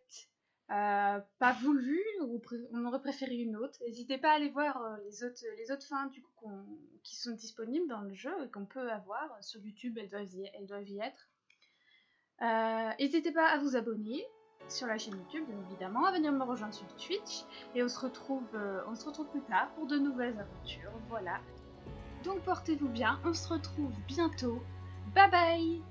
pas voulu, ou on aurait préféré une autre. N'hésitez pas à aller voir les autres fins du coup, qui sont disponibles dans le jeu et qu'on peut avoir sur YouTube. Elles doivent y être. N'hésitez pas à vous abonner sur la chaîne YouTube, bien évidemment, à venir me rejoindre sur Twitch, et on se retrouve plus tard pour de nouvelles aventures, voilà. Donc portez-vous bien, on se retrouve bientôt, bye bye.